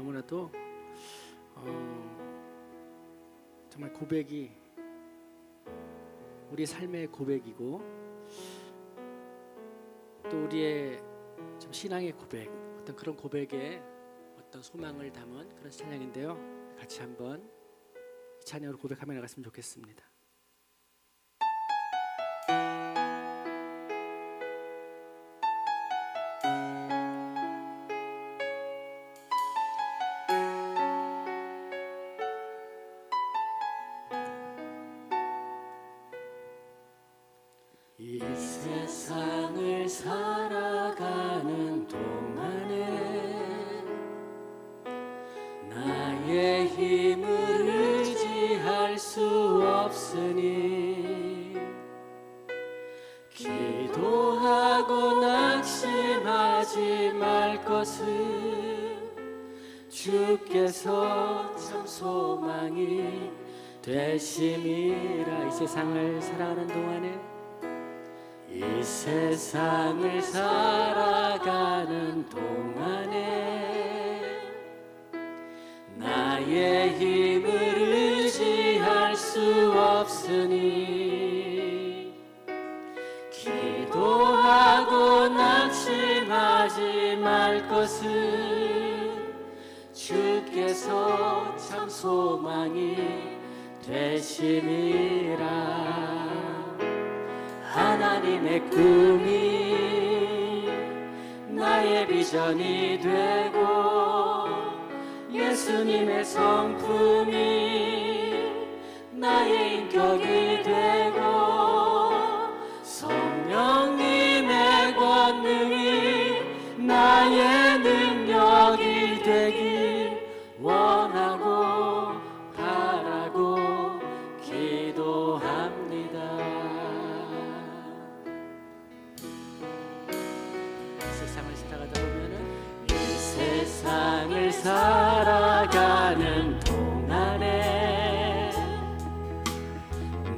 너무나도 정말 고백이 우리 삶의 고백이고 또 우리의 좀 신앙의 고백, 어떤 그런 고백에 어떤 소망을 담은 그런 찬양인데요. 같이 한번 이 찬양으로 고백하며 나갔으면 좋겠습니다. 이 세상을 살아가는 동안에 나의 힘을 의지할 수 없으니 기도하고 낙심하지 말 것을 주께서 참 소망이 되심이라. 이 세상을 살아가는 동안에 이 세상을 살아가는 동안에 나의 힘을 의지할 수 없으니 기도하고 낙심하지 말 것을 주께서 참 소망이 되심이라. 하나님의 꿈이 나의 비전이 되고 예수님의 성품이 나의 인격이 되고 성령님의 권능이 나의 능력이 되길 원하고 바라고 기도합니다. 세상을 살아가는 동안에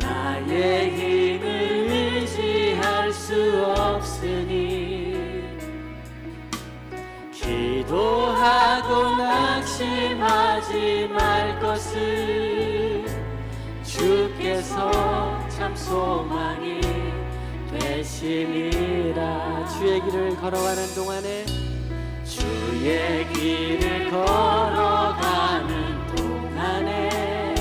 나의 힘을 의지할 수 없으니 기도하고 낙심하지 말 것을 주께서 참 소망이 되심이라. 주의 길을 걸어가는 동안에 주의 길을 걸어가는 동안에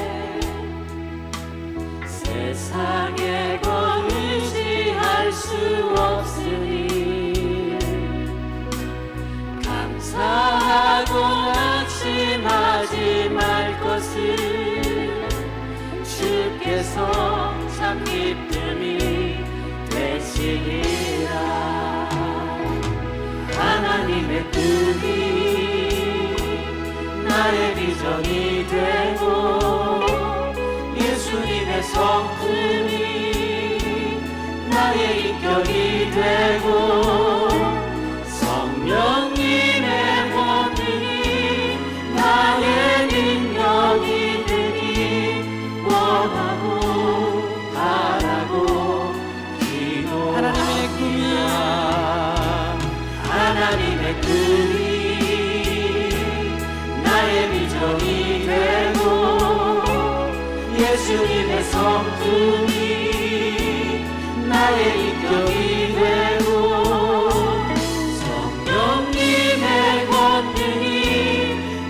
세상의 것 의지할 수 없으니 감사하고 낙심하지 말 것을 주께서 참 기쁨이 되시리라. 하나님의 꿈이 나의 비전이 되고 예수님의 성품이 나의 인격이 되고 성령님의 권능이 나의 능력이 되기 원하고 바라고 기도합니다. 하나님의 꿈이 나의 비전이 되고 예수님의 성품이 나의 인격이 되고 성령님의 권능이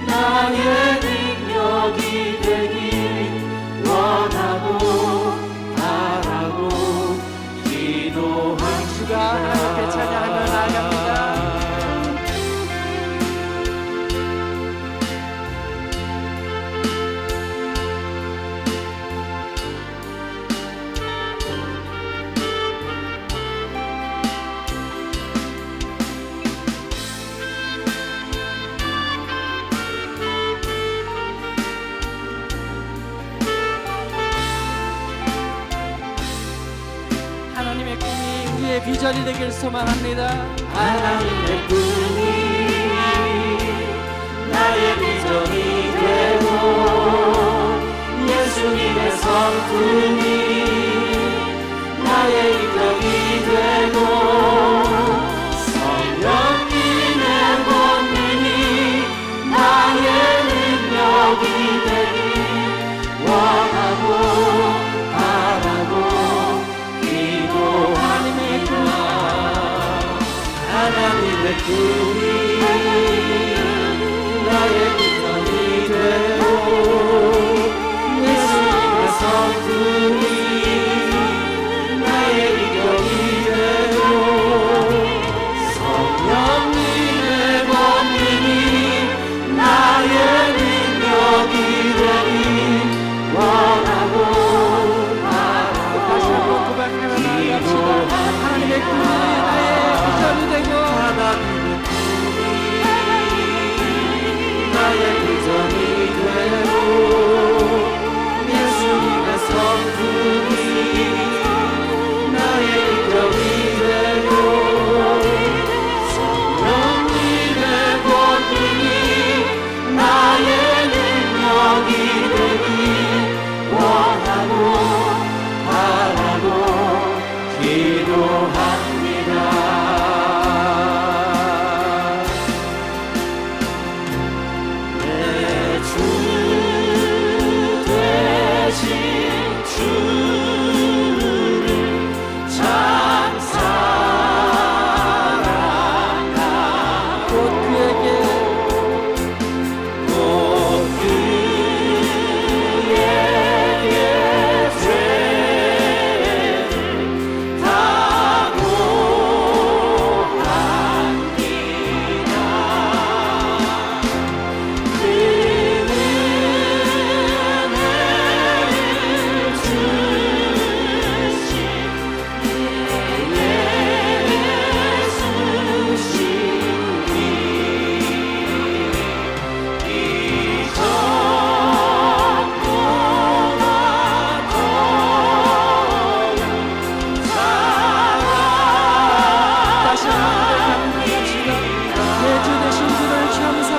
나의 능력이 되길 원하고 바라고 기도합니다. 주가 하나님께 찬양하며 나아갑니다. 하나님의 꿈이 우리의 비전이 되길 소망합니다. 하나님의 꿈이 나의 비전이 되고 예수님의 성품이 나의 인격이 되고 성령님의 권능이 나의 예쁨이 나의 비전이 되고 예수님의 성품이 나의 비전이 되고 성령님의 권능이 나의 능력이 되니 원하고 다시 한번 고백하며 나아갑시다. 하나님의 꿈이 나의 비전이 되고 하나님의 꿈이 나의 비전이 되고 예수님의 성품이 나의 비전이 되고 성령님의 권능이 나의 능력이 되니 원하고 바라고 기도합니다. 내 주 되신 주를 참 사랑하고 곧 그에게 곧 그에게 죄를 다 고합니다. 그 은혜를 주신 다시 한번 고백합시다. 내 주 되신 주를 참 사랑하고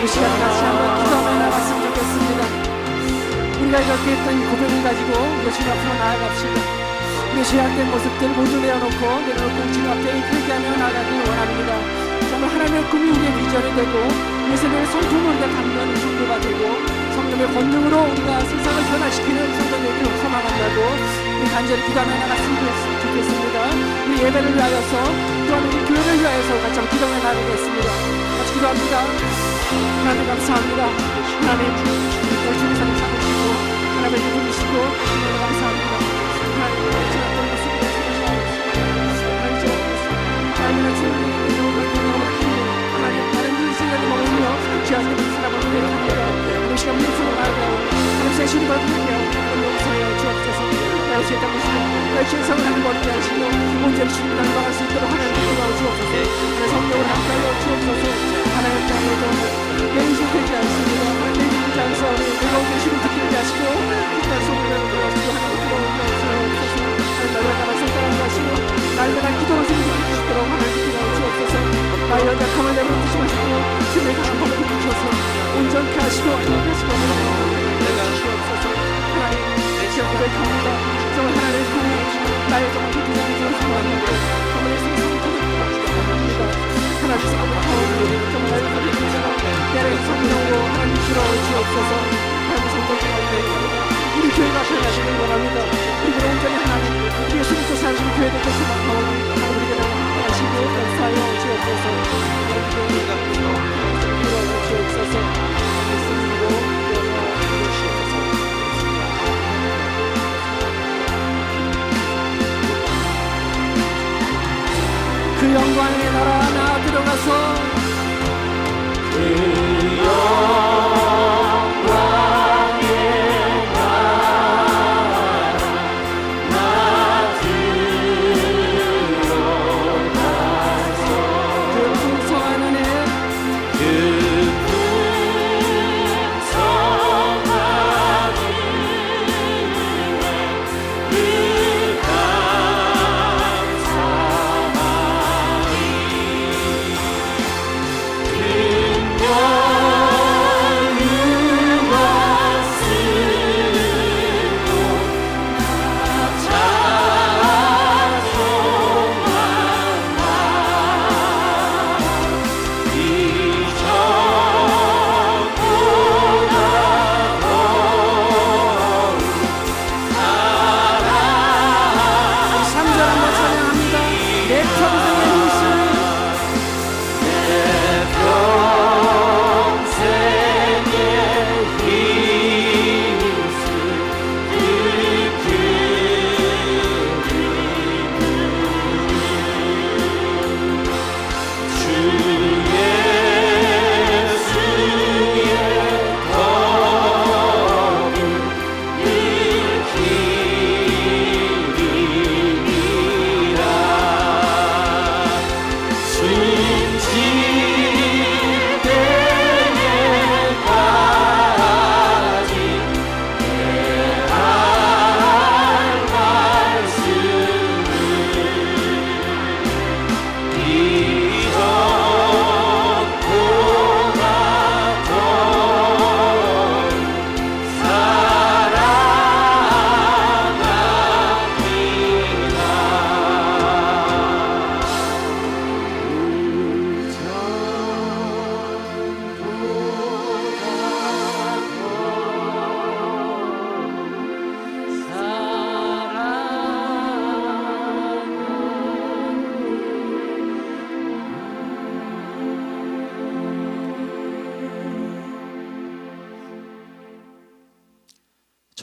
그 시간 같이 한번 기도하며 나갔으면 좋겠습니다. 우리가 이렇게 했던 이 고백을 가지고 예수님 앞으로 나아갑시다. 우리 죄악된 모습들 모두 내려놓고 주님 앞에 회개하며 나가길 원합니다. 정말 하나님의 꿈이 우리의 비전이 되고 예수님의 성품을 우리가 담는 성도가 되고 성령의 권능으로 우리가 세상을 변화시키는 성도들을 소망한다고 우리 간절히 기도하며 나갔으면 좋겠습니다. 우리 예배를 위하여서 또한 우리 교회를 위하여서 같이 한번 기도하며 나가겠습니다. 같이 기도합니다. 하나님 감사합니다. 하나님 오늘 주님 사랑 삼으시고 하나님의 이름이시고 감사합니다. 하나님 제가 또 모습을 하나님 주님의 하나님 다른 인생을 먹으며 죄악된 사람을 회개합니다. 우리 시간 예수로 나아가고 하나님 세신이 받으며 용서하여 주옵소서. 나의 죄 담으시고 나의 죄성을 하나님 버리게 하시고 온전히 주님 닮아갈 수 있도록 하나님 기도하여 주옵소서. 내 성령을 함께하여 주옵소서. 하나님 땅에도 내 인생 되지 않습니다. 내 인생 장사오니 내가 오늘 힘을 듣게 하시고 날 소문을 들어주시고 하나님 기도하여 주옵소서. 하나님 나를 따라 성장하게 하시고 날마다 기도를 생기게 주시도록 하나님 기도하여 주옵소서. 나의 연약함을 내버려두지 마시고 주님의 강한 법을 주셔서 온전케 하시고 안전케 하시고 내가 주옵소서. 하나님 내 지역 고백합니다. 정말 하나님의 꿈이 나의 정말 기도를 주옵소서. 정말 예수님의 성품을 주옵소서. 하나님 성품을 타오르고 정말 나의 고백이지만 나의 성령으로 하나님 주러 주옵소서. 하나님 성품 가운데 우리 교회가 변하시길 원합니다. 우리가 온전히 하나님 우리 예수님께서 사시는 교회 될 것을 막하오니 하나님 우리가 하시고 역사하여 주옵소서. 우리가 주러 주옵소서. 예수님으로 주옵소서. 그 영광의 나라 나 들어가서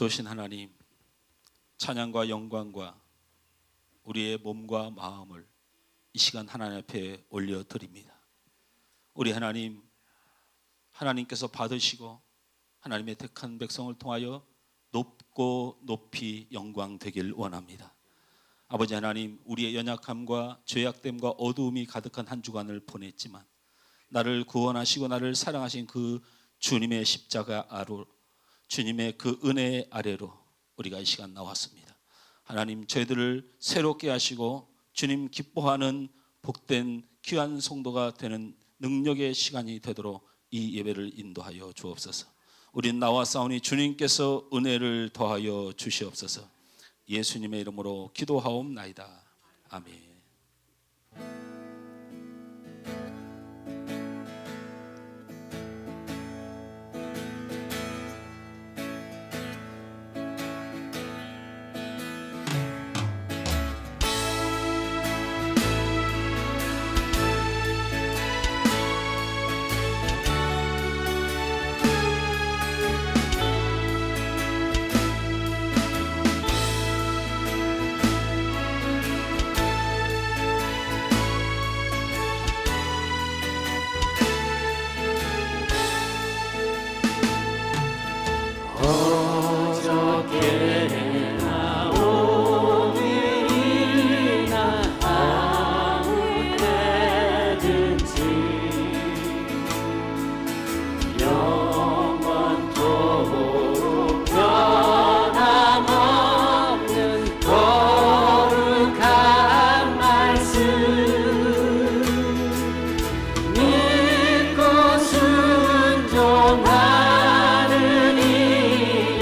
좋으신 하나님, 찬양과 영광과 우리의 몸과 마음을 이 시간 하나님 앞에 올려드립니다. 우리 하나님, 하나님께서 받으시고 하나님의 택한 백성을 통하여 높고 높이 영광 되길 원합니다. 아버지 하나님, 우리의 연약함과 죄악됨과 어두움이 가득한 한 주간을 보냈지만 나를 구원하시고 나를 사랑하신 그 주님의 십자가 아래로, 주님의 그 은혜 아래로 우리가 이 시간 나왔습니다. 하나님, 저희들을 새롭게 하시고 주님 기뻐하는 복된 귀한 성도가 되는 능력의 시간이 되도록 이 예배를 인도하여 주옵소서. 우린 나와 싸우니 주님께서 은혜를 더하여 주시옵소서. 예수님의 이름으로 기도하옵나이다. 아멘. 믿고 순종하는 이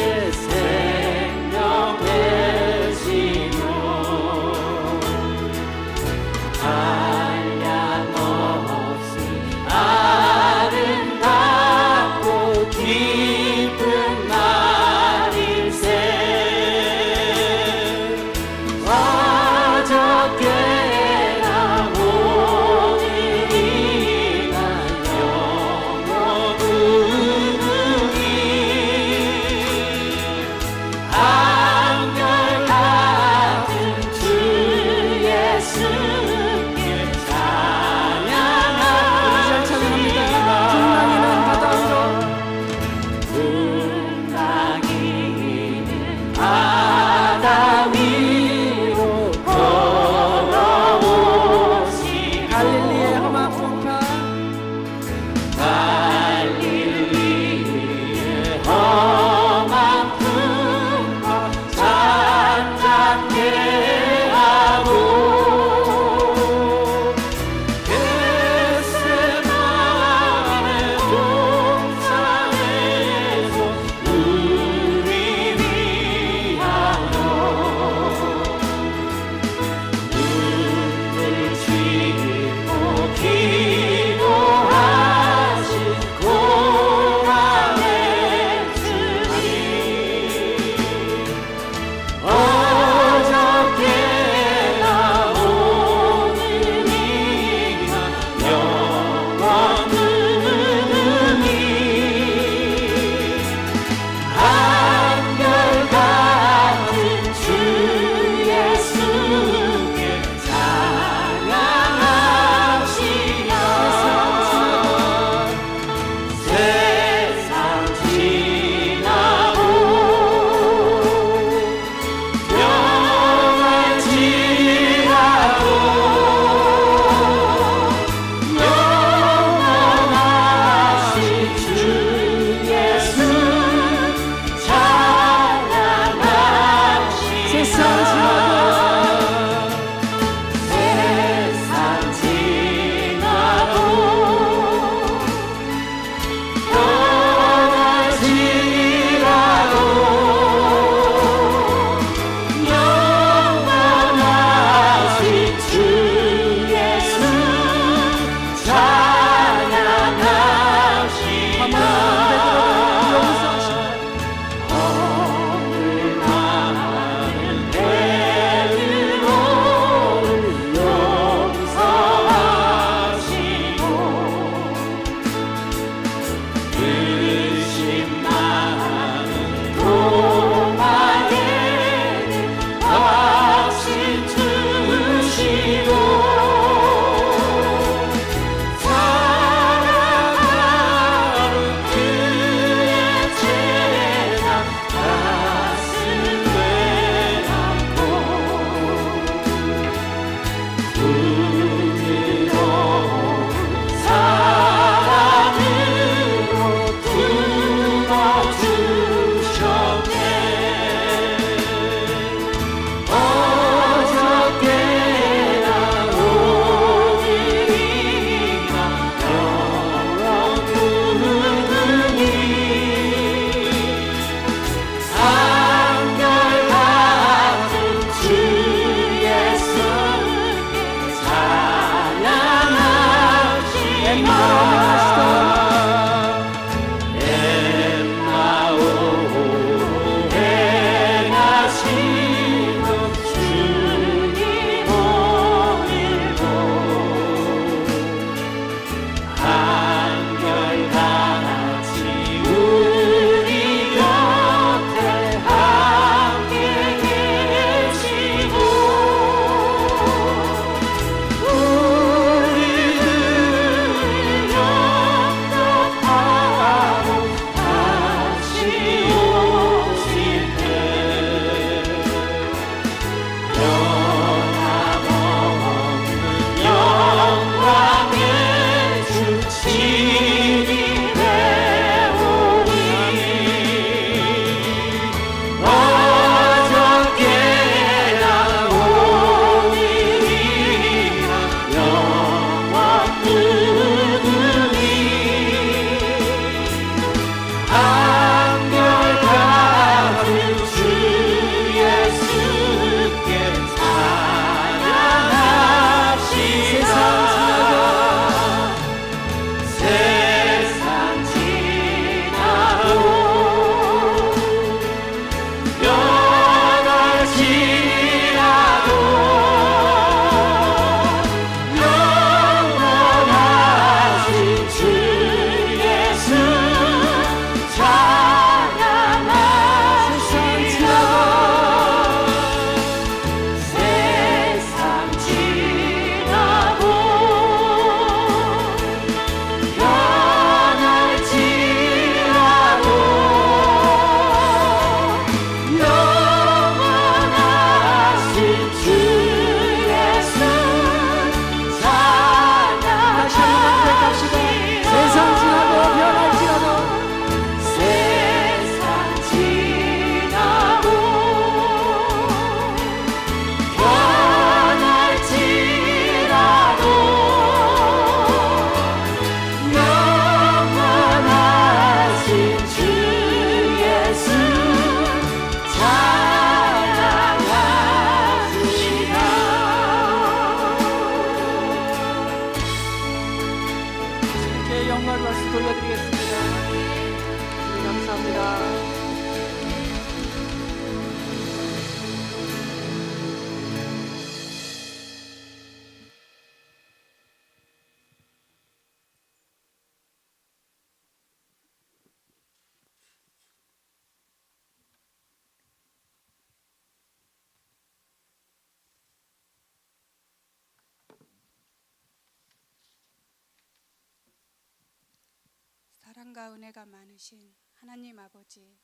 사랑과 은혜가 많으신 하나님 아버지,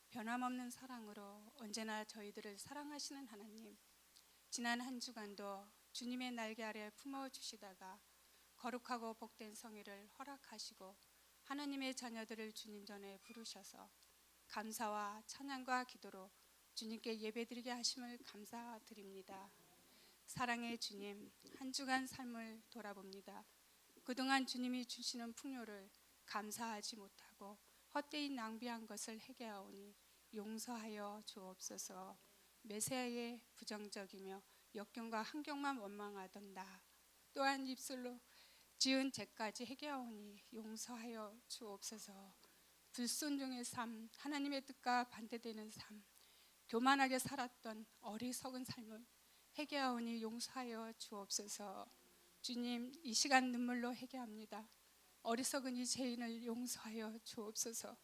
변함없는 사랑으로 언제나 저희들을 사랑하시는 하나님, 지난 한 주간도 주님의 날개 아래 품어주시다가 거룩하고 복된 성회를 허락하시고 하나님의 자녀들을 주님 전에 부르셔서 감사와 찬양과 기도로 주님께 예배드리게 하심을 감사드립니다. 사랑의 주님, 한 주간 삶을 돌아봅니다. 그동안 주님이 주시는 풍요를 감사하지 못하고 헛되이 낭비한 것을 회개하오니 용서하여 주옵소서. 메시아의 부정적이며 역경과 환경만 원망하던 나 또한 입술로 지은 죄까지 회개하오니 용서하여 주옵소서. 불순종의 삶, 하나님의 뜻과 반대되는 삶, 교만하게 살았던 어리석은 삶을 회개하오니 용서하여 주옵소서. 주님, 이 시간 눈물로 회개합니다. 어리석은 이 죄인을 용서하여 주옵소서.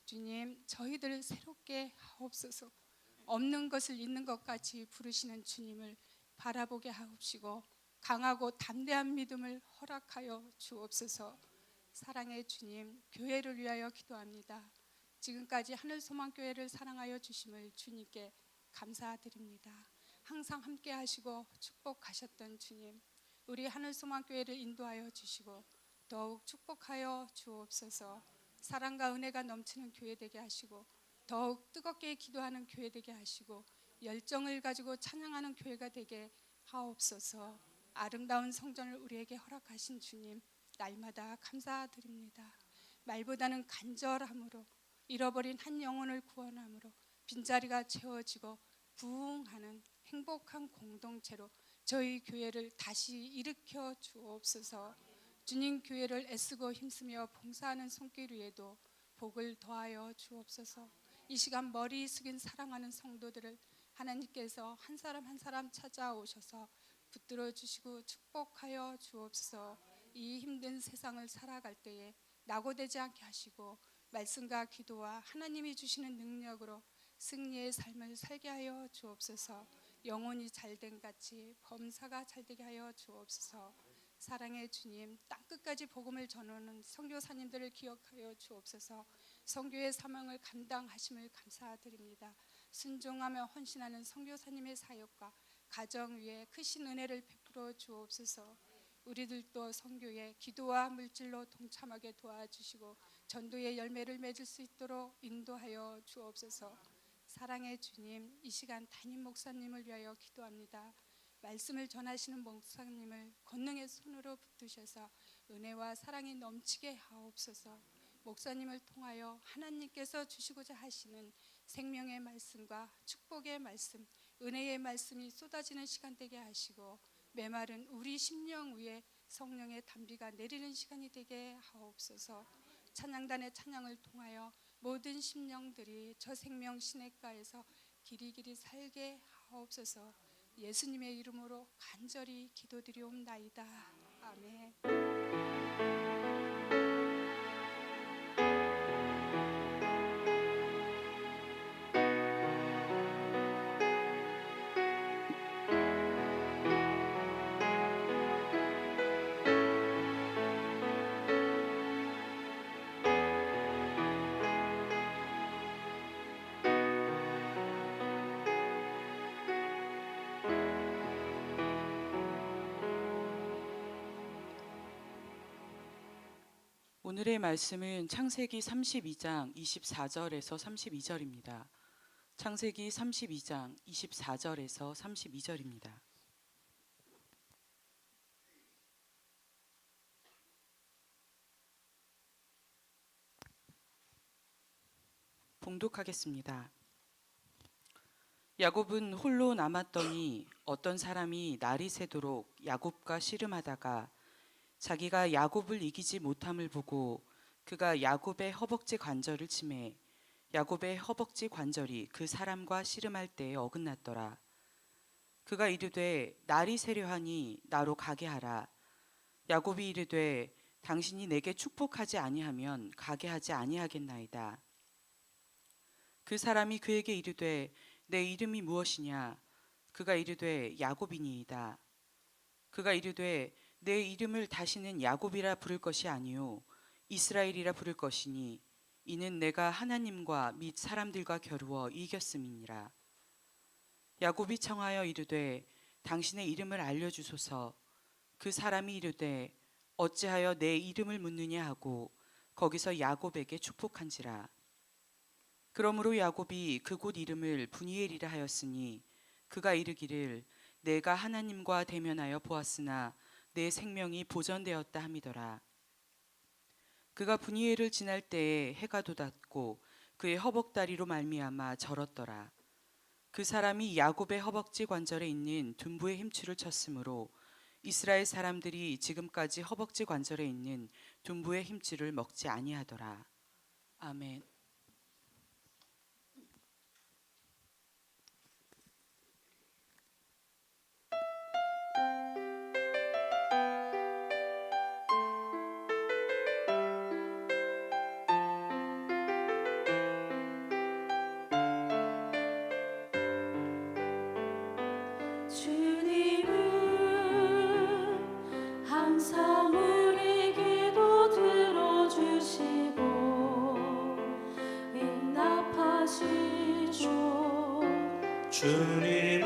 주님, 저희들을 새롭게 하옵소서. 없는 것을 있는 것 같이 부르시는 주님을 바라보게 하옵시고 강하고 담대한 믿음을 허락하여 주옵소서. 사랑의 주님, 교회를 위하여 기도합니다. 지금까지 하늘소망교회를 사랑하여 주심을 주님께 감사드립니다. 항상 함께 하시고 축복하셨던 주님, 우리 하늘소망교회를 인도하여 주시고 더욱 축복하여 주옵소서. 사랑과 은혜가 넘치는 교회 되게 하시고 더욱 뜨겁게 기도하는 교회 되게 하시고 열정을 가지고 찬양하는 교회가 되게 하옵소서. 아름다운 성전을 우리에게 허락하신 주님, 날마다 감사드립니다. 말보다는 간절함으로 잃어버린 한 영혼을 구원함으로 빈자리가 채워지고 부흥하는 행복한 공동체로 저희 교회를 다시 일으켜 주옵소서. 주님, 교회를 애쓰고 힘쓰며 봉사하는 손길 위에도 복을 더하여 주옵소서. 이 시간 머리 숙인 사랑하는 성도들을 하나님께서 한 사람 한 사람 찾아오셔서 붙들어 주시고 축복하여 주옵소서. 이 힘든 세상을 살아갈 때에 낙오되지 않게 하시고 말씀과 기도와 하나님이 주시는 능력으로 승리의 삶을 살게 하여 주옵소서. 영혼이 잘된 같이 범사가 잘되게 하여 주옵소서. 사랑의 주님, 땅끝까지 복음을 전하는 선교사님들을 기억하여 주옵소서. 선교의 사명을 감당하심을 감사드립니다. 순종하며 헌신하는 선교사님의 사역과 가정 위에 크신 은혜를 베풀어 주옵소서. 우리들도 선교에 기도와 물질로 동참하게 도와주시고 전도의 열매를 맺을 수 있도록 인도하여 주옵소서. 사랑의 주님, 이 시간 담임 목사님을 위하여 기도합니다. 말씀을 전하시는 목사님을 권능의 손으로 붙드셔서 은혜와 사랑이 넘치게 하옵소서. 목사님을 통하여 하나님께서 주시고자 하시는 생명의 말씀과 축복의 말씀, 은혜의 말씀이 쏟아지는 시간 되게 하시고 메마른 우리 심령 위에 성령의 단비가 내리는 시간이 되게 하옵소서. 찬양단의 찬양을 통하여 모든 심령들이 저 생명 시냇가에서 길이길이 살게 하옵소서. 예수님의 이름으로 간절히 기도드리옵나이다. 아멘. 오늘의 말씀은 창세기 32장 24절에서 32절입니다. 창세기 32장 24절에서 32절입니다. 봉독하겠습니다. 야곱은 홀로 남았더니 어떤 사람이 날이 새도록 야곱과 씨름하다가 자기가 야곱을 이기지 못함을 보고 그가 야곱의 허벅지 관절을 치매 야곱의 허벅지 관절이 그 사람과 씨름할 때에 어긋났더라. 그가 이르되 날이 새려하니 나로 가게 하라. 야곱이 이르되 당신이 내게 축복하지 아니하면 가게 하지 아니하겠나이다. 그 사람이 그에게 이르되 내 이름이 무엇이냐? 그가 이르되 야곱이니이다. 그가 이르되 내 이름을 다시는 야곱이라 부를 것이 아니요 이스라엘이라 부를 것이니 이는 내가 하나님과 및 사람들과 겨루어 이겼음이니라. 야곱이 청하여 이르되 당신의 이름을 알려주소서. 그 사람이 이르되 어찌하여 내 이름을 묻느냐 하고 거기서 야곱에게 축복한지라. 그러므로 야곱이 그곳 이름을 브니엘이라 하였으니 그가 이르기를 내가 하나님과 대면하여 보았으나 내 생명이 보전되었다 함이더라. 그가 브니엘을 지날 때에 해가 돋았고 그의 허벅다리로 말미암아 절었더라. 그 사람이 야곱의 허벅지 관절에 있는 둔부의 힘줄을 쳤으므로 이스라엘 사람들이 지금까지 허벅지 관절에 있는 둔부의 힘줄을 먹지 아니하더라. 아멘. 주님은 항상 우리 기도 들어주시고 응답하시죠. 주님은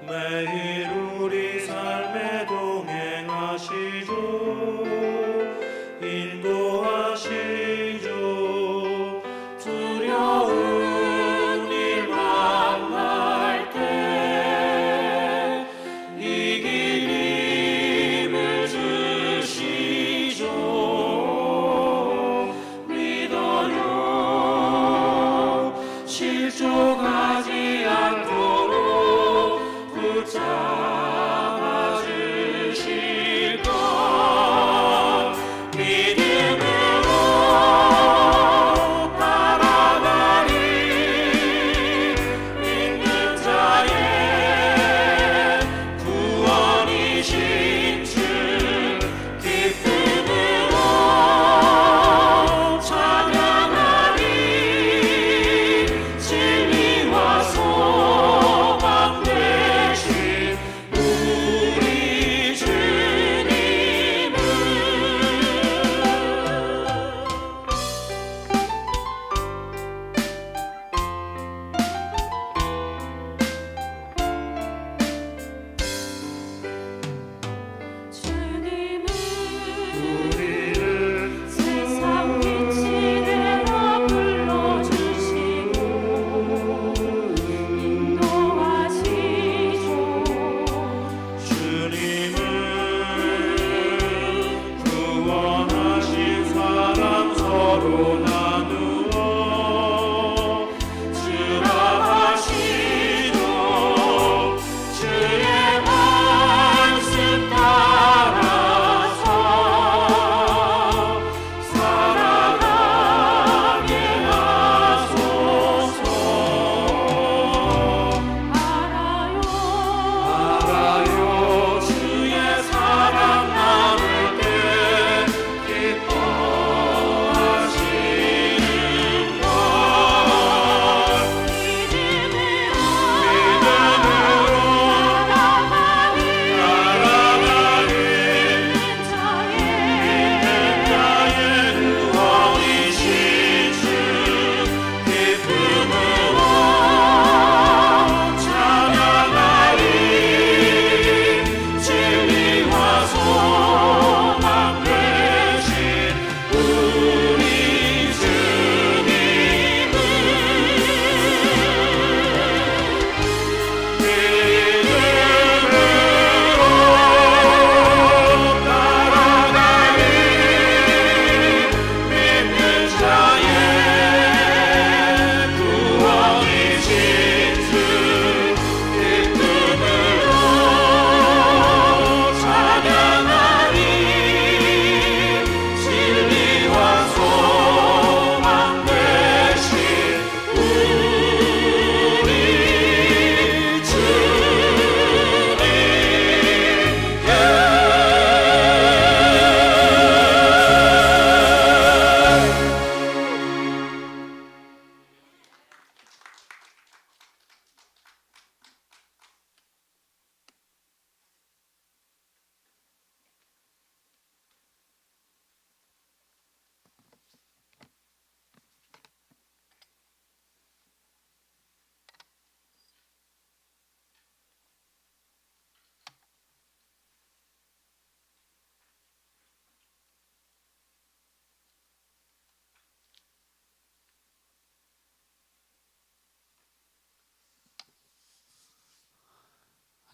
매일 우리 삶에 동행하시죠. 인도하시죠. 두려운 일 만날 때 이길 힘을 주시죠. 믿어요. 실족하지 않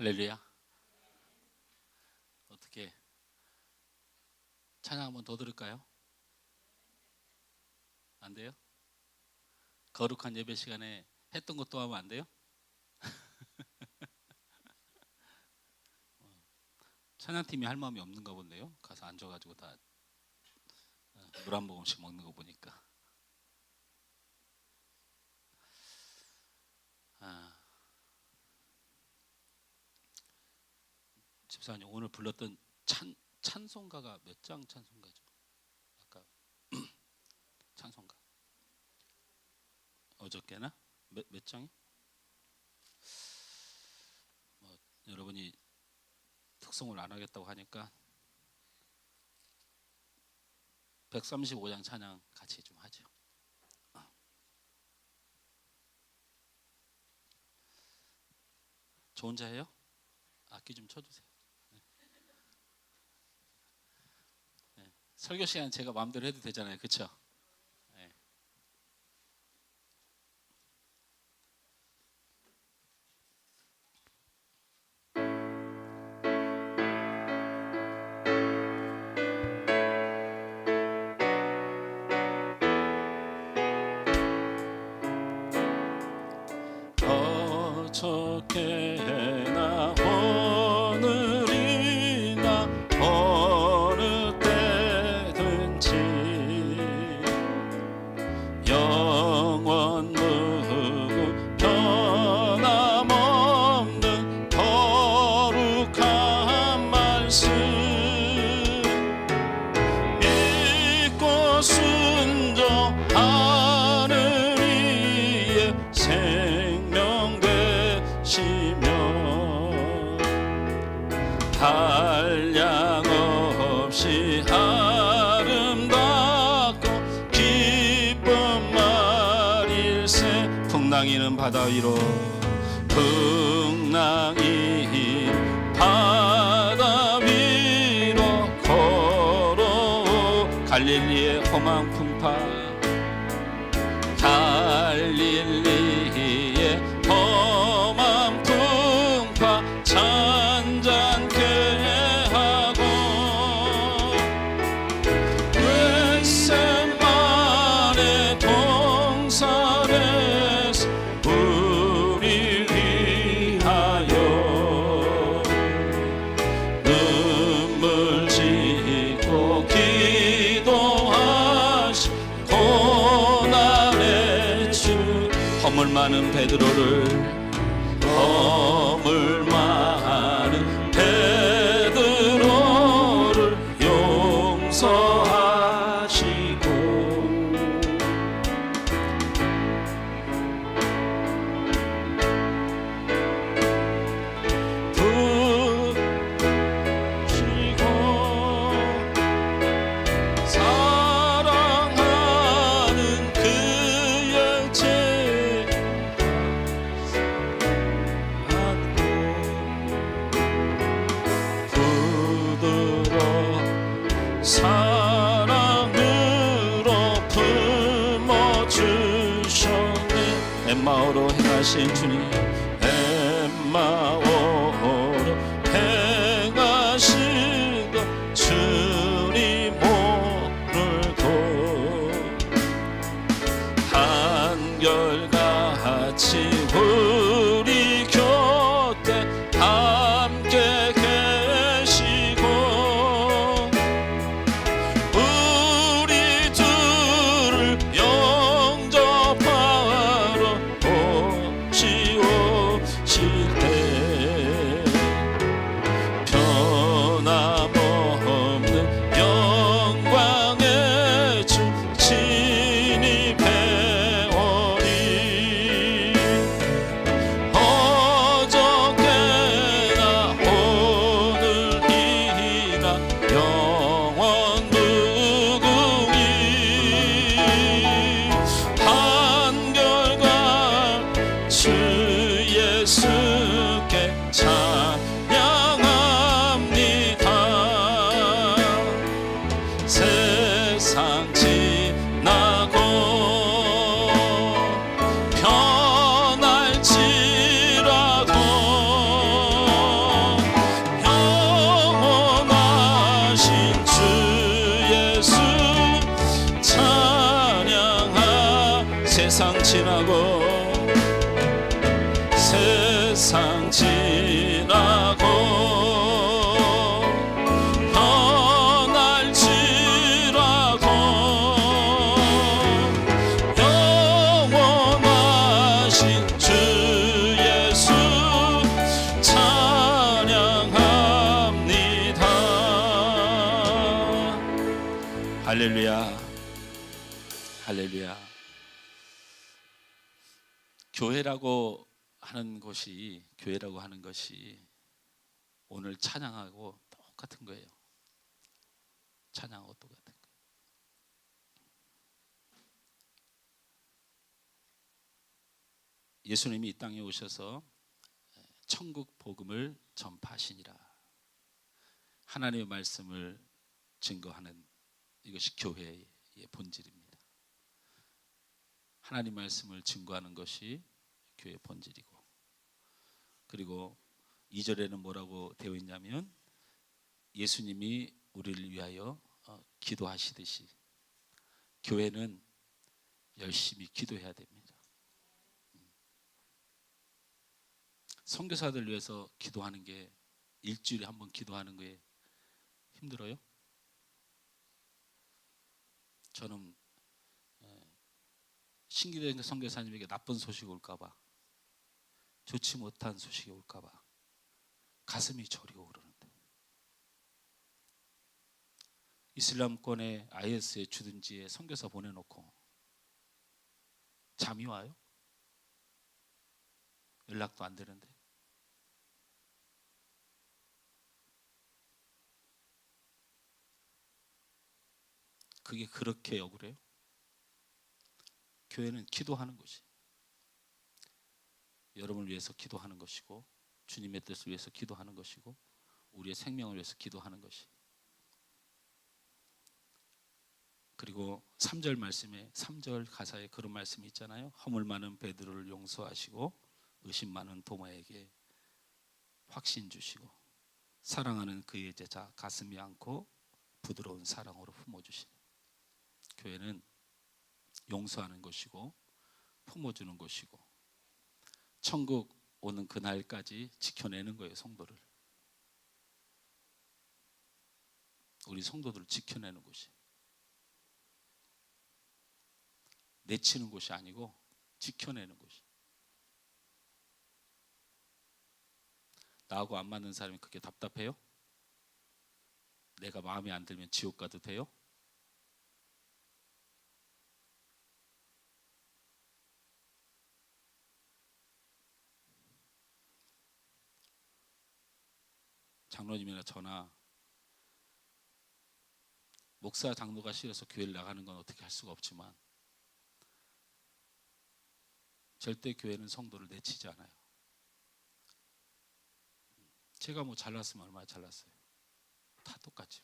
할렐루야. 어떻게 찬양 한번 더 들을까요? 안 돼요? 거룩한 예배 시간에 했던 것도 하면 안 돼요? 찬양팀이 할 마음이 없는가 본데요. 가서 앉아가지고 다 물 한 모금씩 먹는 거 보니까. 집사님 오늘 불렀던 찬송가가 몇 장 찬송가죠? 아까 찬송가 어저께나 몇 장이? 뭐 여러분이 특송을 안 하겠다고 하니까 135장 찬양 같이 좀 하죠. 저 혼자 해요? 악기 좀 쳐주세요. 네. 설교 시간 제가 마음대로 해도 되잖아요, 그렇죠? 네. 어저께나 오늘이나 어느 때든지 영원 무궁 변함없는 거룩한 말씀 믿고 순종하는 이의 생명 되시며 한량 없이 아름답고 기쁜 말일세. 풍랑이는 바다 위로 풍랑이 바다 위로 걸어오. 갈릴리의 호망 풍파 갈릴리의 험한 풍파 잔잔케 하고 겟세마네 동산에서 우리 위하여 눈물 짓고 기도하시 고난의 주. 허물 많은 베드로를 용서하시고 부시고 사랑하는 그의 죄 부드러 사랑으로 품어주셨네. 엠마오로 행하신 주님 엠마오로 행하신 것 주님 오늘도 한결같이 우리 곁에 함께 계시고 우리 둘을 영접하러 오시오실 때 지나고 세상 지나고 변할지라도 영원하신 주 예수 찬양합니다. 할렐루야, 할렐루야. 교회라고 하는 것이 오늘 찬양하고 똑같은 거예요. 찬양하고 똑같은 거예요. 예수님이 이 땅에 오셔서 천국 복음을 전파하시니라. 하나님의 말씀을 증거하는 이것이 교회의 본질입니다. 하나님 말씀을 증거하는 것이 교회의 본질이고, 그리고 2절에는 뭐라고 되어 있냐면 예수님이 우리를 위하여 기도하시듯이 교회는 열심히 기도해야 됩니다. 선교사들 위해서 기도하는 게 일주일에 한 번 기도하는 게 힘들어요? 저는 신기된 선교사님에게 나쁜 소식이 올까봐, 좋지 못한 소식이 올까봐 가슴이 저리고 그러는데, 이슬람권의 IS에 주둔지에 선교사 보내놓고 잠이 와요? 연락도 안 되는데. 그게 그렇게 억울해요? 교회는 기도하는 것이, 여러분을 위해서 기도하는 것이고, 주님의 뜻을 위해서 기도하는 것이고, 우리의 생명을 위해서 기도하는 것이. 그리고 3절 말씀에, 3절 가사에 그런 말씀이 있잖아요. 허물 많은 베드로를 용서하시고 의심 많은 도마에게 확신 주시고 사랑하는 그의 제자 가슴이 않고 부드러운 사랑으로 품어주시는. 교회는 용서하는 것이고 품어주는 것이고 천국 오는 그날까지 지켜내는 거예요. 성도를, 우리 성도들을 지켜내는 것이, 내치는 것이 아니고 지켜내는 것이. 나하고 안 맞는 사람이 그렇게 답답해요? 내가 마음에 안 들면 지옥 가도 돼요? 장로님이나 저나 목사 장로가 싫어서 교회를 나가는 건 어떻게 할 수가 없지만 절대 교회는 성도를 내치지 않아요. 제가 뭐 잘났으면 얼마나 잘났어요. 다 똑같이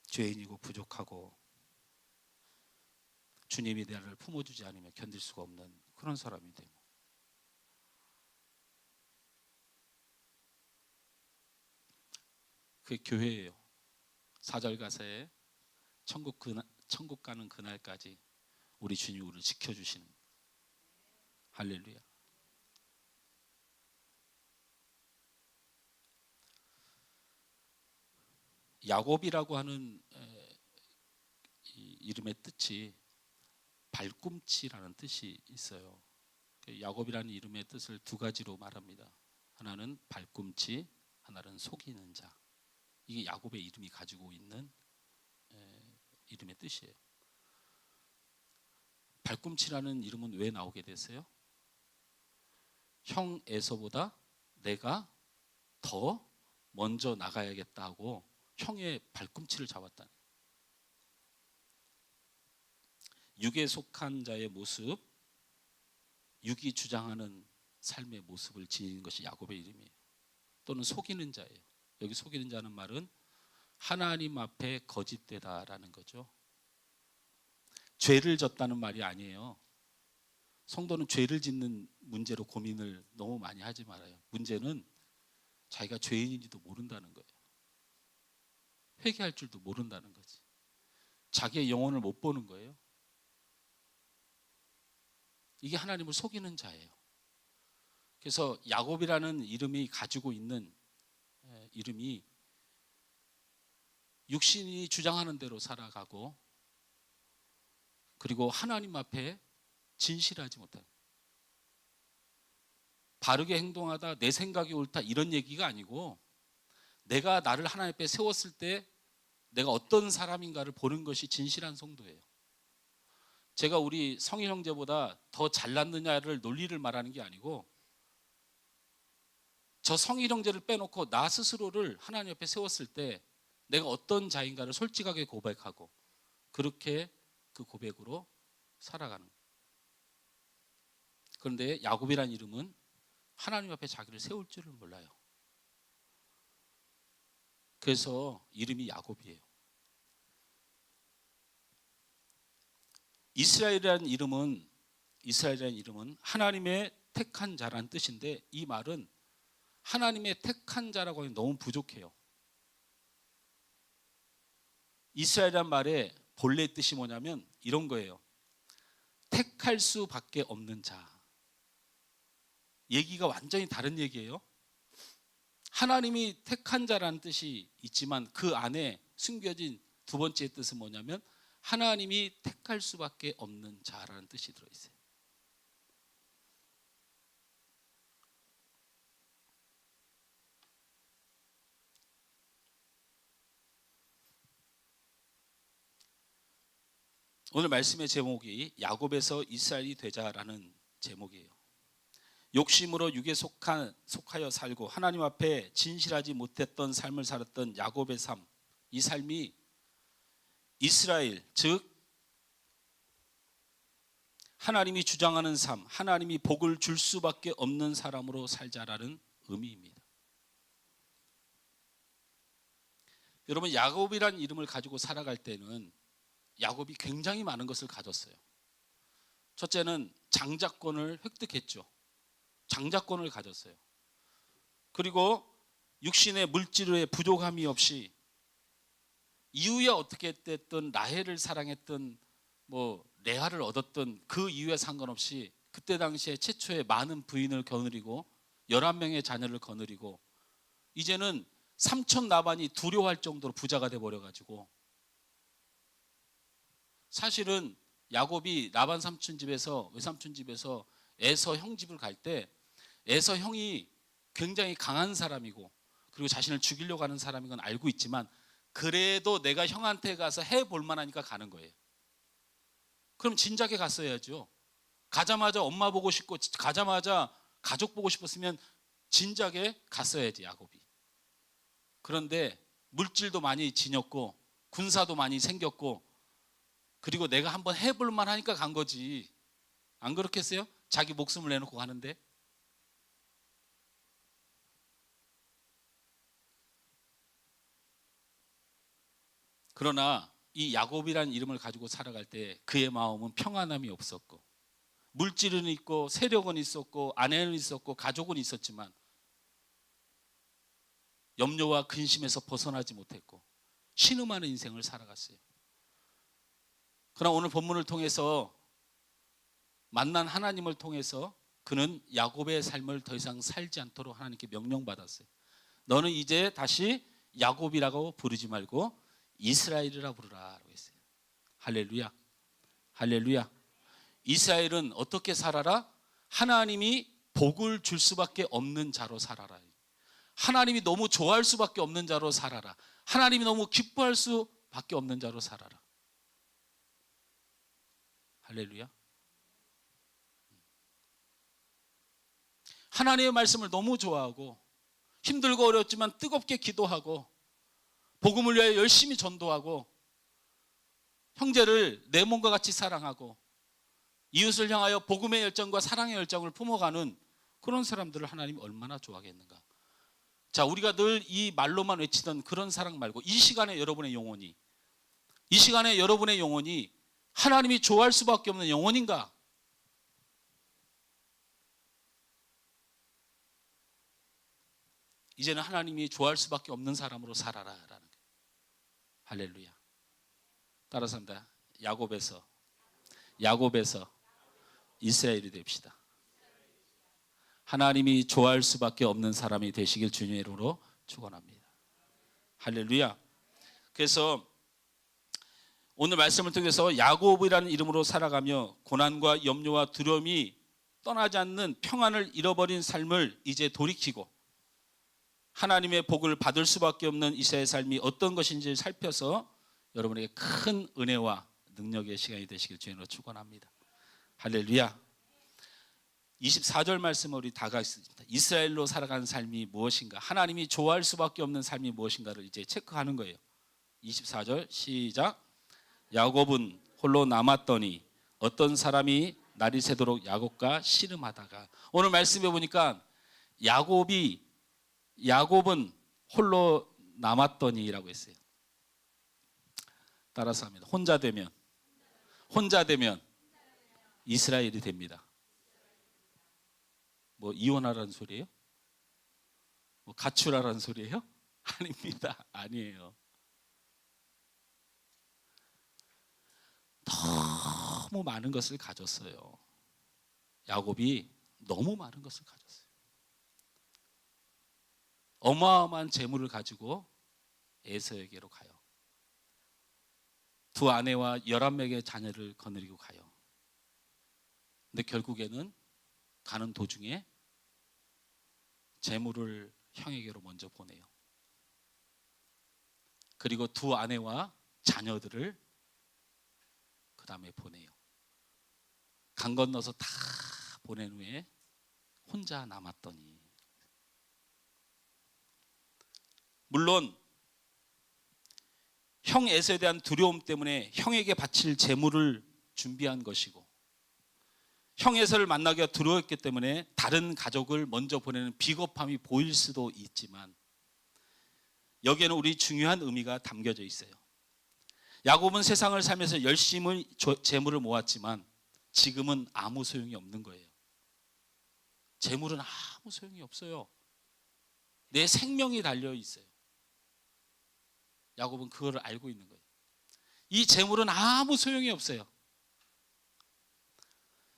죄인이고 부족하고 주님이 나를 품어주지 않으면 견딜 수가 없는 그런 사람인데, 그게 교회예요. 4절 가사에 천국 가는 그날까지 우리 주님이 우리를 지켜주시는. 할렐루야. 야곱이라고 하는 이름의 뜻이 발꿈치라는 뜻이 있어요. 야곱이라는 이름의 뜻을 두 가지로 말합니다. 하나는 발꿈치, 하나는 속이는 자. 이게 야곱의 이름이 가지고 있는 이름의 뜻이에요. 발꿈치라는 이름은 왜 나오게 됐어요? 형 에서보다 내가 더 먼저 나가야겠다 하고 형의 발꿈치를 잡았다는, 육에 속한 자의 모습, 육이 주장하는 삶의 모습을 지닌 것이 야곱의 이름이에요. 또는 속이는 자예요. 여기 속이는 자는 말은 하나님 앞에 거짓되다라는 거죠. 죄를 졌다는 말이 아니에요. 성도는 죄를 짓는 문제로 고민을 너무 많이 하지 말아요. 문제는 자기가 죄인인지도 모른다는 거예요. 회개할 줄도 모른다는 거지. 자기의 영혼을 못 보는 거예요. 이게 하나님을 속이는 자예요. 그래서 야곱이라는 이름이 가지고 있는 이름이 육신이 주장하는 대로 살아가고, 그리고 하나님 앞에 진실하지 못한, 바르게 행동하다 내 생각이 옳다 이런 얘기가 아니고, 내가 나를 하나님 앞에 세웠을 때 내가 어떤 사람인가를 보는 것이 진실한 성도예요. 제가 우리 성인 형제보다 더 잘났느냐를 논리를 말하는 게 아니고, 저 성인 형제를 빼놓고 나 스스로를 하나님 앞에 세웠을 때 내가 어떤 자인가를 솔직하게 고백하고, 그렇게 그 고백으로 살아가는 거예요. 그런데 야곱이라는 이름은 하나님 앞에 자기를 세울 줄을 몰라요. 그래서 이름이 야곱이에요. 이스라엘이라는 이름은 하나님의 택한 자라는 뜻인데, 이 말은 하나님의 택한 자라고 하면 너무 부족해요. 이스라엘이라는 말의 본래 뜻이 뭐냐면 이런 거예요. 택할 수밖에 없는 자. 얘기가 완전히 다른 얘기예요. 하나님이 택한 자라는 뜻이 있지만 그 안에 숨겨진 두 번째 뜻은 뭐냐면 하나님이 택할 수밖에 없는 자라는 뜻이 들어있어요. 오늘 말씀의 제목이 야곱에서 이스라엘이 되자라는 제목이에요. 욕심으로 육에 속하여 살고 하나님 앞에 진실하지 못했던 삶을 살았던 야곱의 삶, 이 삶이 이스라엘, 즉 하나님이 주장하는 삶, 하나님이 복을 줄 수밖에 없는 사람으로 살자라는 의미입니다. 여러분, 야곱이라는 이름을 가지고 살아갈 때는 야곱이 굉장히 많은 것을 가졌어요. 첫째는 장자권을 획득했죠. 장자권을 가졌어요. 그리고 육신의 물질의 부족함이 없이 이후에 어떻게 됐든 라헬을 사랑했던 레아를 얻었던 그 이유에 상관없이 그때 당시에 최초의 많은 부인을 거느리고 11명의 자녀를 거느리고 이제는 삼촌 라반이 두려워할 정도로 부자가 돼버려가지고, 사실은 야곱이 라반 삼촌 집에서, 외삼촌 집에서 에서 형 집을 갈 때 에서 형이 굉장히 강한 사람이고 그리고 자신을 죽이려고 하는 사람인 건 알고 있지만, 그래도 내가 형한테 가서 해볼 만하니까 가는 거예요. 그럼 진작에 갔어야죠. 가자마자 엄마 보고 싶고 가자마자 가족 보고 싶었으면 진작에 갔어야지 야곱이. 그런데 물질도 많이 지녔고 군사도 많이 생겼고, 그리고 내가 한번 해볼 만하니까 간 거지. 안 그렇겠어요? 자기 목숨을 내놓고 가는데. 그러나 이 야곱이라는 이름을 가지고 살아갈 때 그의 마음은 평안함이 없었고, 물질은 있고 세력은 있었고 아내는 있었고 가족은 있었지만 염려와 근심에서 벗어나지 못했고 신음하는 인생을 살아갔어요. 그러나 오늘 본문을 통해서 만난 하나님을 통해서 그는 야곱의 삶을 더 이상 살지 않도록 하나님께 명령받았어요. 너는 이제 다시 야곱이라고 부르지 말고 이스라엘이라 부르라라고 했어요. 할렐루야. 할렐루야. 이스라엘은 어떻게 살아라? 하나님이 복을 줄 수밖에 없는 자로 살아라. 하나님이 너무 좋아할 수밖에 없는 자로 살아라. 하나님이 너무 기뻐할 수밖에 없는 자로 살아라. 할렐루야. 하나님의 말씀을 너무 좋아하고 힘들고 어렵지만 뜨겁게 기도하고 복음을 위하여 열심히 전도하고 형제를 내 몸과 같이 사랑하고 이웃을 향하여 복음의 열정과 사랑의 열정을 품어가는 그런 사람들을 하나님이 얼마나 좋아하겠는가. 자, 우리가 늘 이 말로만 외치던 그런 사랑 말고 이 시간에 여러분의 영혼이 하나님이 좋아할 수밖에 없는 영혼인가? 이제는 하나님이 좋아할 수밖에 없는 사람으로 살아라라는 거예요. 할렐루야. 따라서 합니다. 야곱에서 이스라엘이 됩시다. 하나님이 좋아할 수밖에 없는 사람이 되시길 주님의 이름으로 축원합니다. 할렐루야. 그래서 오늘 말씀을 통해서 야곱이라는 이름으로 살아가며 고난과 염려와 두려움이 떠나지 않는 평안을 잃어버린 삶을 이제 돌이키고 하나님의 복을 받을 수밖에 없는 이스라엘의 삶이 어떤 것인지 살펴서 여러분에게 큰 은혜와 능력의 시간이 되시길 주님으로 축원합니다. 할렐루야. 24절 말씀을 우리 다 같이 읽습니다. 이스라엘로 살아가는 삶이 무엇인가, 하나님이 좋아할 수밖에 없는 삶이 무엇인가를 이제 체크하는 거예요. 24절 시작. 야곱은 홀로 남았더니 어떤 사람이 날이 새도록 야곱과 씨름하다가. 오늘 말씀해 보니까 야곱은 홀로 남았더니라고 했어요. 따라서 합니다. 혼자 되면 이스라엘이 됩니다. 뭐 이혼하라는 소리예요? 뭐 가출하라는 소리예요? 아닙니다. 아니에요. 너무 많은 것을 가졌어요. 야곱이 너무 많은 것을 가졌어요. 어마어마한 재물을 가지고 에서에게로 가요. 두 아내와 11명의 자녀를 거느리고 가요. 근데 결국에는 가는 도중에 재물을 형에게로 먼저 보내요. 그리고 두 아내와 자녀들을 그 다음에 보내요. 강 건너서 다 보낸 후에 혼자 남았더니. 물론 형 에서에 대한 두려움 때문에 형에게 바칠 재물을 준비한 것이고, 형 에서를 만나기가 두려웠기 때문에 다른 가족을 먼저 보내는 비겁함이 보일 수도 있지만, 여기에는 우리 중요한 의미가 담겨져 있어요. 야곱은 세상을 살면서 열심히 재물을 모았지만 지금은 아무 소용이 없는 거예요. 재물은 아무 소용이 없어요. 내 생명이 달려 있어요. 야곱은 그걸 알고 있는 거예요. 이 재물은 아무 소용이 없어요.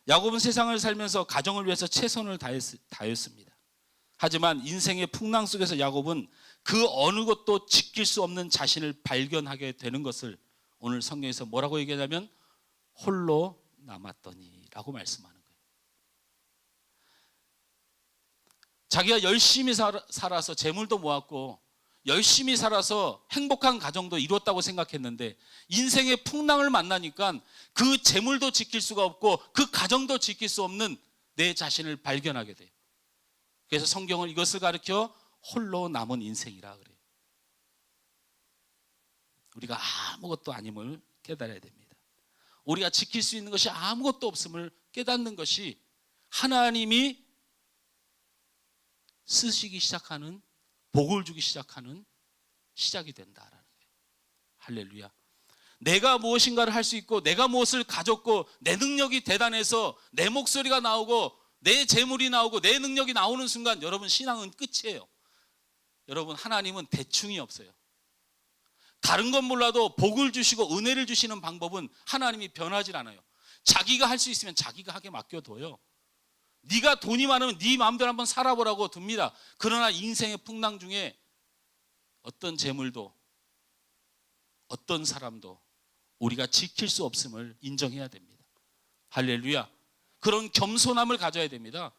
야곱은 세상을 살면서 가정을 위해서 최선을 다했습니다. 하지만 인생의 풍랑 속에서 야곱은 그 어느 것도 지킬 수 없는 자신을 발견하게 되는 것을 오늘 성경에서 뭐라고 얘기하냐면 홀로 남았더니라고 말씀하는 거예요. 자기가 열심히 살아서 재물도 모았고 열심히 살아서 행복한 가정도 이뤘다고 생각했는데 인생의 풍랑을 만나니까 그 재물도 지킬 수가 없고 그 가정도 지킬 수 없는 내 자신을 발견하게 돼요. 그래서 성경은 이것을 가리켜 홀로 남은 인생이라 그래요. 우리가 아무것도 아님을 깨달아야 됩니다. 우리가 지킬 수 있는 것이 아무것도 없음을 깨닫는 것이 하나님이 쓰시기 시작하는, 복을 주기 시작하는 시작이 된다라는 거예요. 할렐루야. 내가 무엇인가를 할 수 있고 내가 무엇을 가졌고 내 능력이 대단해서 내 목소리가 나오고 내 재물이 나오고 내 능력이 나오는 순간 여러분 신앙은 끝이에요. 여러분 하나님은 대충이 없어요. 다른 건 몰라도 복을 주시고 은혜를 주시는 방법은 하나님이 변하질 않아요. 자기가 할 수 있으면 자기가 하게 맡겨둬요. 네가 돈이 많으면 네 마음대로 한번 살아보라고 둡니다. 그러나 인생의 풍랑 중에 어떤 재물도 어떤 사람도 우리가 지킬 수 없음을 인정해야 됩니다. 할렐루야. 그런 겸손함을 가져야 됩니다.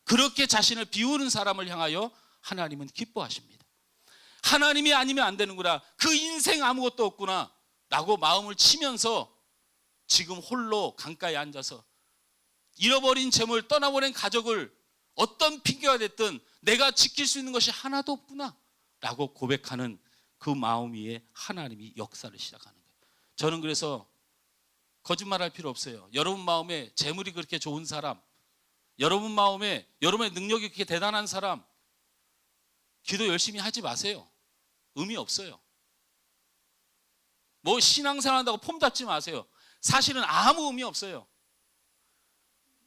그렇게 자신을 비우는 사람을 향하여 하나님은 기뻐하십니다. 하나님이 아니면 안 되는구나, 그 인생 아무것도 없구나 라고 마음을 치면서 지금 홀로 강가에 앉아서 잃어버린 재물, 떠나보낸 가족을 어떤 핑계가 됐든 내가 지킬 수 있는 것이 하나도 없구나 라고 고백하는 그 마음 위에 하나님이 역사를 시작하는 거예요. 저는 그래서 거짓말할 필요 없어요. 여러분 마음에 재물이 그렇게 좋은 사람, 여러분 마음에 여러분의 능력이 그렇게 대단한 사람, 기도 열심히 하지 마세요. 의미 없어요. 뭐 신앙생활 한다고 폼 잡지 마세요. 사실은 아무 의미 없어요.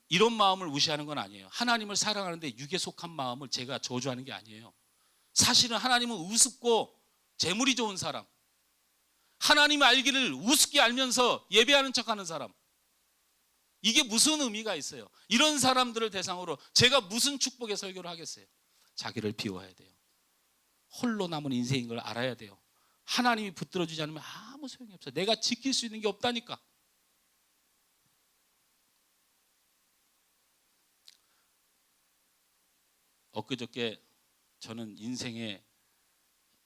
이런 마음을 무시하는 건 아니에요. 하나님을 사랑하는데 육에 속한 마음을 제가 저주하는 게 아니에요. 사실은 하나님은 우습고 재물이 좋은 사람, 하나님의 알기를 우습게 알면서 예배하는 척하는 사람, 이게 무슨 의미가 있어요? 이런 사람들을 대상으로 제가 무슨 축복의 설교를 하겠어요? 자기를 비워야 돼요. 홀로 남은 인생인 걸 알아야 돼요. 하나님이 붙들어주지 않으면 아무 소용이 없어요. 내가 지킬 수 있는 게 없다니까. 엊그저께 저는 인생의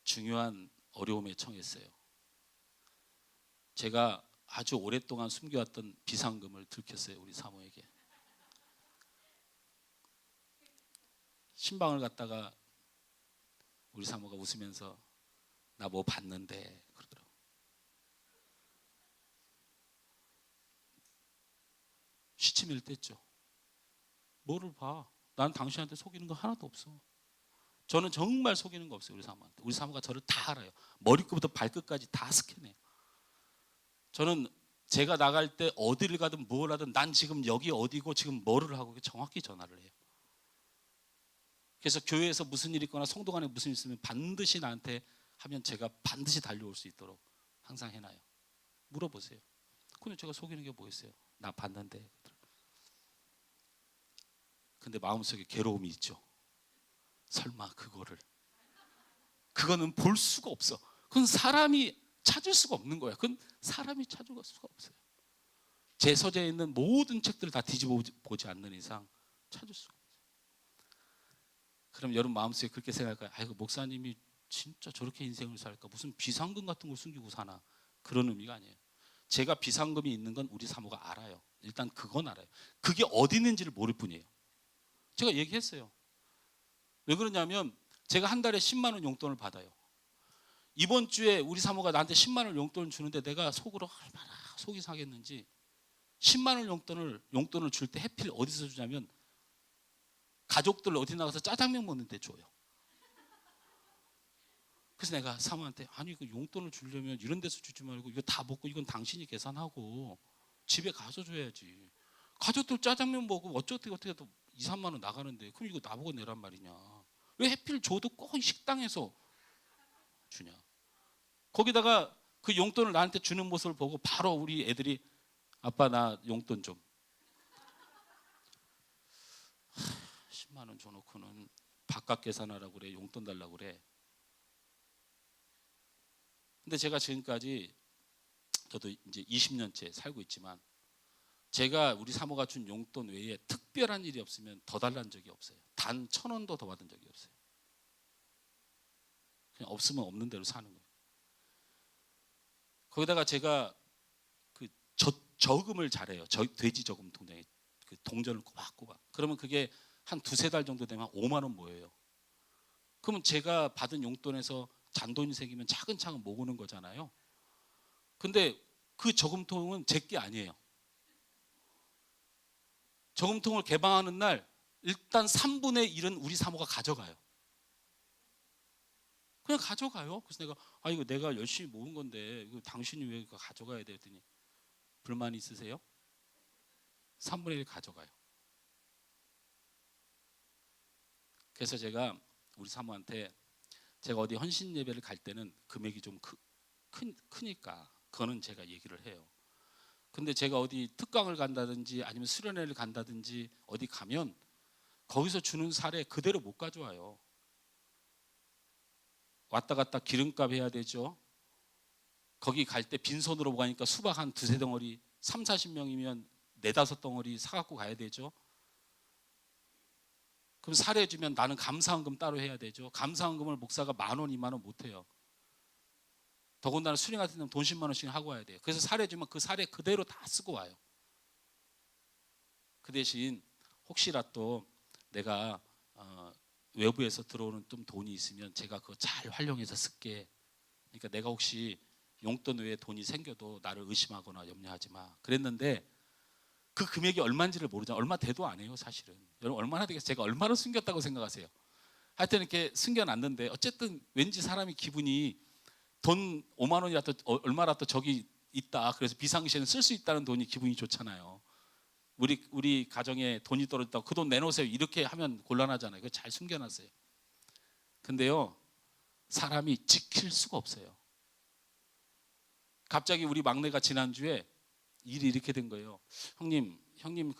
중요한 어려움에 처했어요. 제가 아주 오랫동안 숨겨왔던 비상금을 들켰어요. 우리 사모에게. 신방을 갔다가 우리 사모가 웃으면서 나 뭐 봤는데 그러더라고. 시치미를 뗐죠. 뭐를 봐? 난 당신한테 속이는 거 하나도 없어. 저는 정말 속이는 거 없어요. 우리 사모한테. 우리 사모가 저를 다 알아요. 머리끝부터 발끝까지 다 스캔해요. 저는 제가 나갈 때 어디를 가든 뭘 하든 난 지금 여기 어디고 지금 뭐를 하고 정확히 전화를 해요. 그래서 교회에서 무슨 일이 있거나 성도 간에 무슨 일이 있으면 반드시 나한테 하면 제가 반드시 달려올 수 있도록 항상 해놔요. 물어보세요. 근데 제가 속이는 게 뭐 있어요? 나 봤는데. 근데 마음속에 괴로움이 있죠. 설마 그거는 볼 수가 없어. 그건 사람이 찾을 수가 없는 거야. 그건 사람이 찾을 수가 없어요. 제 서재에 있는 모든 책들을 다 뒤집어 보지 않는 이상 찾을 수가 없어요. 그럼 여러분 마음속에 그렇게 생각할까요? 아이고 목사님이 진짜 저렇게 인생을 살까? 무슨 비상금 같은 걸 숨기고 사나? 그런 의미가 아니에요. 제가 비상금이 있는 건 우리 사모가 알아요. 일단 그건 알아요. 그게 어디 있는지를 모를 뿐이에요. 제가 얘기했어요. 왜 그러냐면 제가 한 달에 10만 원 용돈을 받아요. 이번 주에 우리 사모가 나한테 10만 원 용돈을 주는데 내가 속으로 얼마나 속이 상했는지 10만 원 용돈을 줄 때 해필 어디서 주냐면 가족들 어디 나가서 짜장면 먹는데 줘요. 그래서 내가 사모한테 아니 그 용돈을 주려면 이런 데서 주지 말고 이거 다 먹고 이건 당신이 계산하고 집에 가서 줘야지. 가족들 짜장면 먹고 어떻게 해도 2, 3만 원 나가는데 그럼 이거 나보고 내란 말이냐. 왜 해필 줘도 꼭 식당에서 주냐. 거기다가 그 용돈을 나한테 주는 모습을 보고 바로 우리 애들이 아빠 나 용돈 좀. 10만 원 줘놓고는 바깥 계산하라고 그래. 용돈 달라고 그래. 근데 제가 지금까지 저도 이제 20년째 살고 있지만 제가 우리 사모가 준 용돈 외에 특별한 일이 없으면 더 달라는 적이 없어요. 단 1,000원도 더 받은 적이 없어요. 그냥 없으면 없는 대로 사는 거예요. 거기다가 제가 그 저금을 잘해요. 돼지 저금 통장에 그 동전을 꼬박꼬박. 그러면 그게 한 2-3달 정도 되면 5만 원 모여요. 그러면 제가 받은 용돈에서 잔돈이 생기면 차근차근 모으는 거잖아요. 근데 그 저금통은 제 게 아니에요. 저금통을 개방하는 날 일단 3분의 1은 우리 사모가 가져가요. 그냥 가져가요. 그래서 내가 이거 내가 열심히 모은 건데 이거 당신이 왜 이거 가져가야 돼? 했더니 불만 있으세요? 3분의 1 가져가요. 그래서 제가 우리 사모한테 제가 어디 헌신 예배를 갈 때는 금액이 좀 크니까 그거는 제가 얘기를 해요. 근데 제가 어디 특강을 간다든지 아니면 수련회를 간다든지 어디 가면 거기서 주는 사례 그대로 못 가져와요. 왔다 갔다 기름값 해야 되죠. 거기 갈 때 빈손으로 가니까 수박 한 2-3덩어리 30-40명이면 4-5덩어리 사갖고 가야 되죠. 그럼 사례 주면 나는 감사헌금 따로 해야 되죠. 감사헌금을 목사가 10,000원, 20,000원 못 해요. 더군다나 수련 같은 데는 돈 10만 원씩 하고 와야 돼요. 그래서 사례 주면 그 사례 그대로 다 쓰고 와요. 그 대신 혹시라도 내가 외부에서 들어오는 좀 돈이 있으면 제가 그거 잘 활용해서 쓸게. 그러니까 내가 혹시 용돈 외에 돈이 생겨도 나를 의심하거나 염려하지 마. 그랬는데 그 금액이 얼마인지를 모르잖아요. 얼마 돼도 안 해요, 사실은. 여러분 얼마나 되겠어요? 제가 얼마나 숨겼다고 생각하세요? 하여튼 이렇게 숨겨놨는데 어쨌든 왠지 사람이 기분이 돈 5만 원이라도 얼마라도 저기 있다. 그래서 비상시에는 쓸 수 있다는 돈이 기분이 좋잖아요. 우리 가정에 돈이 떨어졌다고 그 돈 내놓으세요. 이렇게 하면 곤란하잖아요. 그거 잘 숨겨놨어요. 근데요, 사람이 지킬 수가 없어요. 갑자기 우리 막내가 지난주에 일이 이렇게 된 거예요. 형님, 형님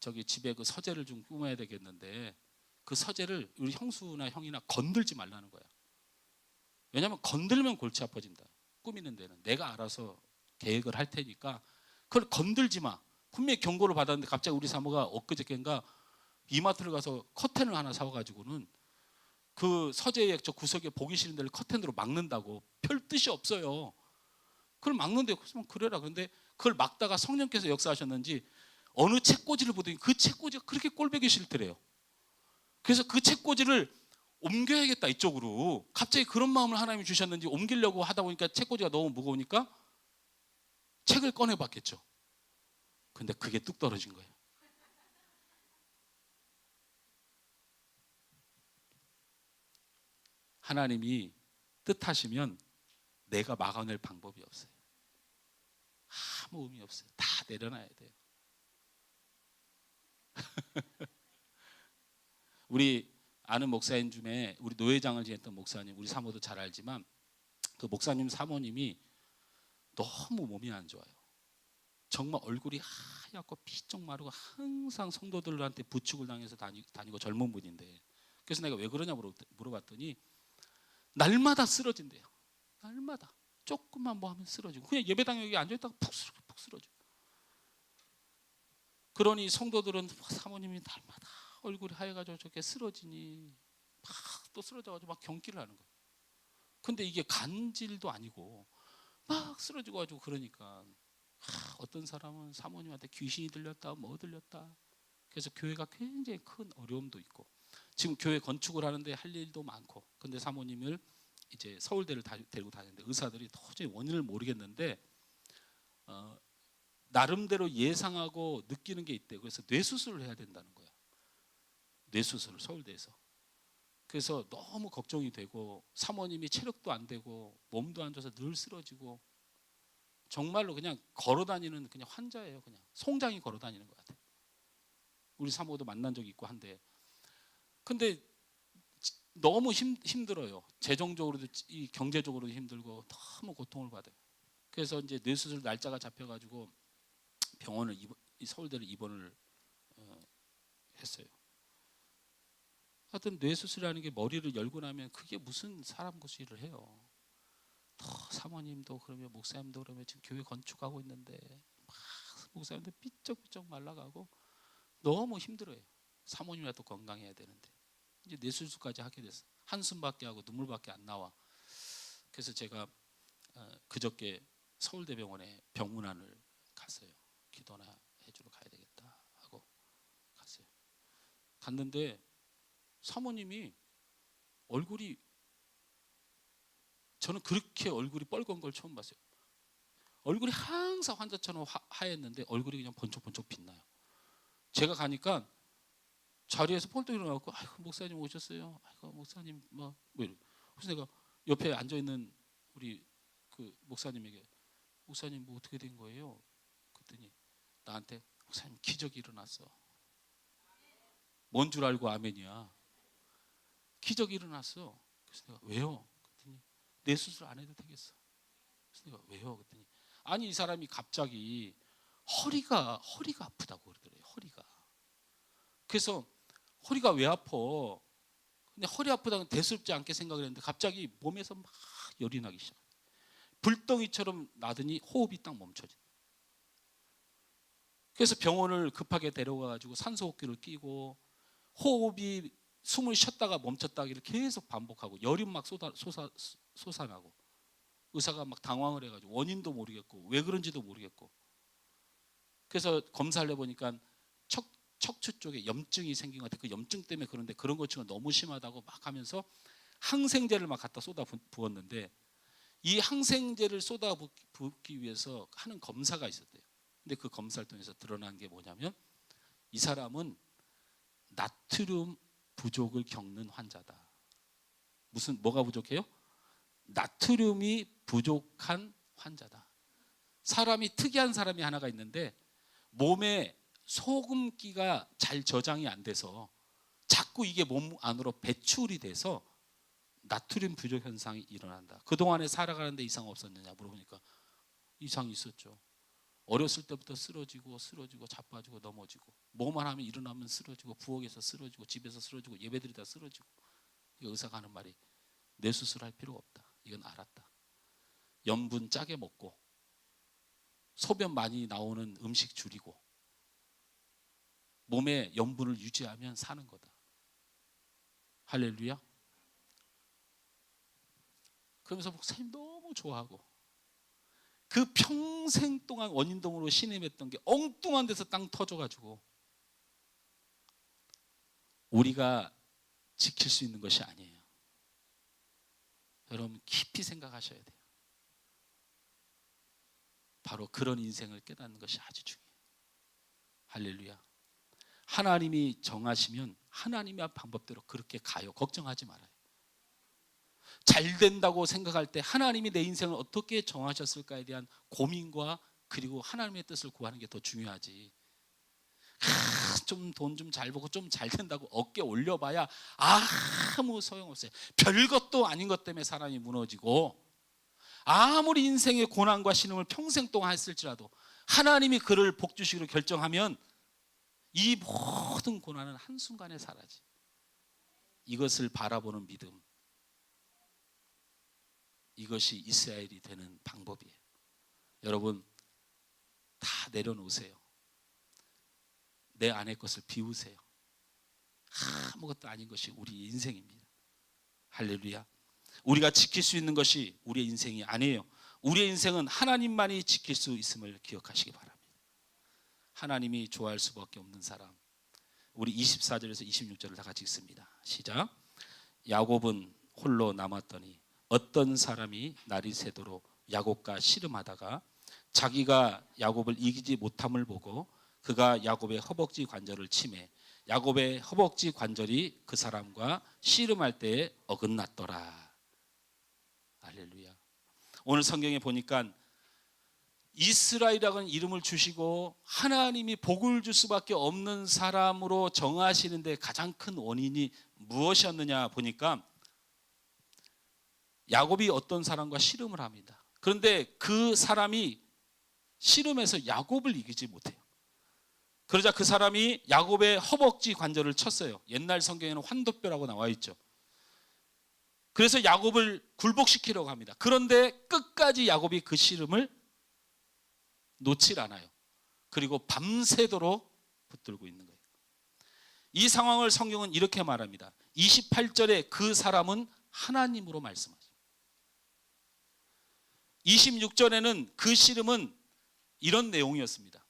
저기 집에 그 서재를 좀 꾸며야 되겠는데 그 서재를 우리 형수나 형이나 건들지 말라는 거야. 왜냐하면 건들면 골치 아파진다. 꾸미는 데는 내가 알아서 계획을 할 테니까 그걸 건들지 마. 분명히 경고를 받았는데 갑자기 우리 사모가 엊그저께인가 이마트를 가서 커튼을 하나 사와가지고는 그 서재의 저 구석에 보기 싫은 데를 커튼으로 막는다고. 별 뜻이 없어요. 그걸 막는데 그래라. 그런데 그걸 막다가 성령께서 역사하셨는지 어느 책꽂이를 보더니 그 책꽂이가 그렇게 꼴보기 싫더래요. 그래서 그 책꽂이를 옮겨야겠다 이쪽으로. 갑자기 그런 마음을 하나님이 주셨는지 옮기려고 하다 보니까 책꽂이가 너무 무거우니까 책을 꺼내봤겠죠. 근데 그게 뚝 떨어진 거예요. 하나님이 뜻하시면 내가 막아낼 방법이 없어요. 아무 의미 없어요. 다 내려놔야 돼요. 우리 아는 목사님 중에 우리 노회장을 지냈던 목사님, 우리 사모도 잘 알지만 그 목사님 사모님이 너무 몸이 안 좋아요. 정말 얼굴이 하얗고 피쩍 마르고 항상 성도들한테 부축을 당해서 다니고 젊은 분인데, 그래서 내가 왜 그러냐 물어봤더니 날마다 쓰러진대요. 날마다 조금만 뭐 하면 쓰러지고 그냥 예배당에 여기 앉아있다가 푹 쓰러져. 그러니 성도들은 사모님이 날마다 얼굴이 하얘가지고 저렇게 쓰러지니 막 또 쓰러져가지고 막 경기를 하는 거예요. 근데 이게 간질도 아니고 막 쓰러지고 가지고 그러니까 어떤 사람은 사모님한테 귀신이 들렸다 뭐 들렸다. 그래서 교회가 굉장히 큰 어려움도 있고 지금 교회 건축을 하는데 할 일도 많고, 근데 사모님을 이제 서울대를 데리고 다니는데 의사들이 도저히 원인을 모르겠는데 나름대로 예상하고 느끼는 게 있대요. 그래서 뇌수술을 해야 된다는 거야. 뇌수술을 서울대에서. 그래서 너무 걱정이 되고 사모님이 체력도 안 되고 몸도 안 좋아서 늘 쓰러지고 정말로 그냥 걸어다니는 그냥 환자예요. 그냥 송장이 걸어다니는 것 같아요. 우리 사모도 만난 적이 있고 한데, 근데 너무 힘들어요. 재정적으로도 이 경제적으로도 힘들고 너무 고통을 받아요. 그래서 이제 뇌수술 날짜가 잡혀가지고 병원을 서울대를 입원을 했어요. 하여튼 뇌수술이라는 게 머리를 열고 나면 그게 무슨 사람 구실을 해요. 사모님도 그러면 목사님도 그러면 지금 교회 건축하고 있는데 막 목사님도 삐쩍삐쩍 말라가고 너무 힘들어요. 사모님이라도 건강해야 되는데 이제 뇌수술까지 하게 됐어. 한숨밖에 하고 눈물밖에 안 나와. 그래서 제가 그저께 서울대병원에 병문안을 갔어요. 기도나 해주러 가야 되겠다 하고 갔어요. 갔는데 사모님이 얼굴이, 저는 그렇게 얼굴이 뻘건 걸 처음 봤어요. 얼굴이 항상 환자처럼 하였는데 얼굴이 그냥 번쩍번쩍 빛나요. 제가 가니까 자리에서 펄떡 일어나고 아이고 목사님 오셨어요. 아이고 목사님 뭐 이래. 그래서 내가 옆에 앉아 있는 우리 그 목사님에게 목사님 뭐 어떻게 된 거예요? 그랬더니 나한테 목사님 기적이 일어났어. 뭔 줄 알고 아멘이야. 기적이 일어났어. 그래서 내가 왜요? 그랬더니 내 수술 안 해도 되겠어. 그래서 내가 왜요? 그랬더니 아니 이 사람이 갑자기 허리가 아프다고 그러더래요. 허리가. 그래서 허리가 왜 아파? 근데 허리 아프다는 대수롭지 않게 생각을 했는데 갑자기 몸에서 막 열이 나기 시작. 불덩이처럼 나더니 호흡이 딱 멈춰져. 그래서 병원을 급하게 데려가가지고 산소호흡기를 끼고 호흡이 숨을 쉬었다가 멈췄다기를 계속 반복하고 열이 막 솟아나고 의사가 막 당황을 해가지고 원인도 모르겠고 왜 그런지도 모르겠고 그래서 검사를 해보니까 척추 쪽에 염증이 생긴 것 같아요. 그 염증 때문에 그런데 그런 것 치고는 너무 심하다고 막 하면서 항생제를 막 갖다 쏟아 부었는데 이 항생제를 쏟아 붓기 위해서 하는 검사가 있었대요. 근데 그 검사를 통해서 드러난 게 뭐냐면 이 사람은 나트륨 부족을 겪는 환자다. 뭐가 부족해요? 나트륨이 부족한 환자다. 사람이 특이한 사람이 하나가 있는데 몸에 소금기가 잘 저장이 안 돼서 자꾸 이게 몸 안으로 배출이 돼서 나트륨 부족 현상이 일어난다. 그동안에 살아가는데 이상 없었느냐 물어보니까 이상이 있었죠. 어렸을 때부터 쓰러지고 자빠지고 넘어지고, 뭐만 하면 일어나면 쓰러지고, 부엌에서 쓰러지고, 집에서 쓰러지고, 예배드리다 쓰러지고. 의사가 하는 말이 뇌 수술할 필요가 없다. 이건 알았다. 염분 짜게 먹고 소변 많이 나오는 음식 줄이고 몸에 염분을 유지하면 사는 거다. 할렐루야. 그러면서 목사님 너무 좋아하고, 그 평생 동안 원인동으로 신임했던 게 엉뚱한 데서 땅 터져가지고 우리가 지킬 수 있는 것이 아니에요. 여러분 깊이 생각하셔야 돼요. 바로 그런 인생을 깨닫는 것이 아주 중요해요. 할렐루야. 하나님이 정하시면 하나님의 방법대로 그렇게 가요. 걱정하지 말아요. 잘 된다고 생각할 때 하나님이 내 인생을 어떻게 정하셨을까에 대한 고민과 그리고 하나님의 뜻을 구하는 게 더 중요하지. 좀 돈 좀 잘 벌고 좀 잘 된다고 어깨 올려봐야 아무 소용없어요. 별것도 아닌 것 때문에 사람이 무너지고, 아무리 인생의 고난과 신음을 평생 동안 했을지라도 하나님이 그를 복 주시기로 결정하면 이 모든 고난은 한순간에 사라지. 이것을 바라보는 믿음, 이것이 이스라엘이 되는 방법이에요. 여러분 다 내려놓으세요. 내 안의 것을 비우세요. 아무것도 아닌 것이 우리 인생입니다. 할렐루야. 우리가 지킬 수 있는 것이 우리의 인생이 아니에요. 우리의 인생은 하나님만이 지킬 수 있음을 기억하시기 바랍니다. 하나님이 좋아할 수밖에 없는 사람. 우리 24절에서 26절을 다 같이 읽습니다. 시작. 야곱은 홀로 남았더니 어떤 사람이 날이 새도록 야곱과 씨름하다가 자기가 야곱을 이기지 못함을 보고 그가 야곱의 허벅지 관절을 치매 야곱의 허벅지 관절이 그 사람과 씨름할 때에 어긋났더라. 할렐루야. 오늘 성경에 보니까 이스라엘이라는 이름을 주시고 하나님이 복을 줄 수밖에 없는 사람으로 정하시는데 가장 큰 원인이 무엇이었느냐 보니까 야곱이 어떤 사람과 씨름을 합니다. 그런데 그 사람이 씨름해서 야곱을 이기지 못해요. 그러자 그 사람이 야곱의 허벅지 관절을 쳤어요. 옛날 성경에는 환도뼈라고 나와 있죠. 그래서 야곱을 굴복시키려고 합니다. 그런데 끝까지 야곱이 그 씨름을 놓질 않아요. 그리고 밤새도록 붙들고 있는 거예요. 이 상황을 성경은 이렇게 말합니다. 28절에 그 사람은 하나님으로 말씀하죠. 26절에는 그 씨름은 이런 내용이었습니다.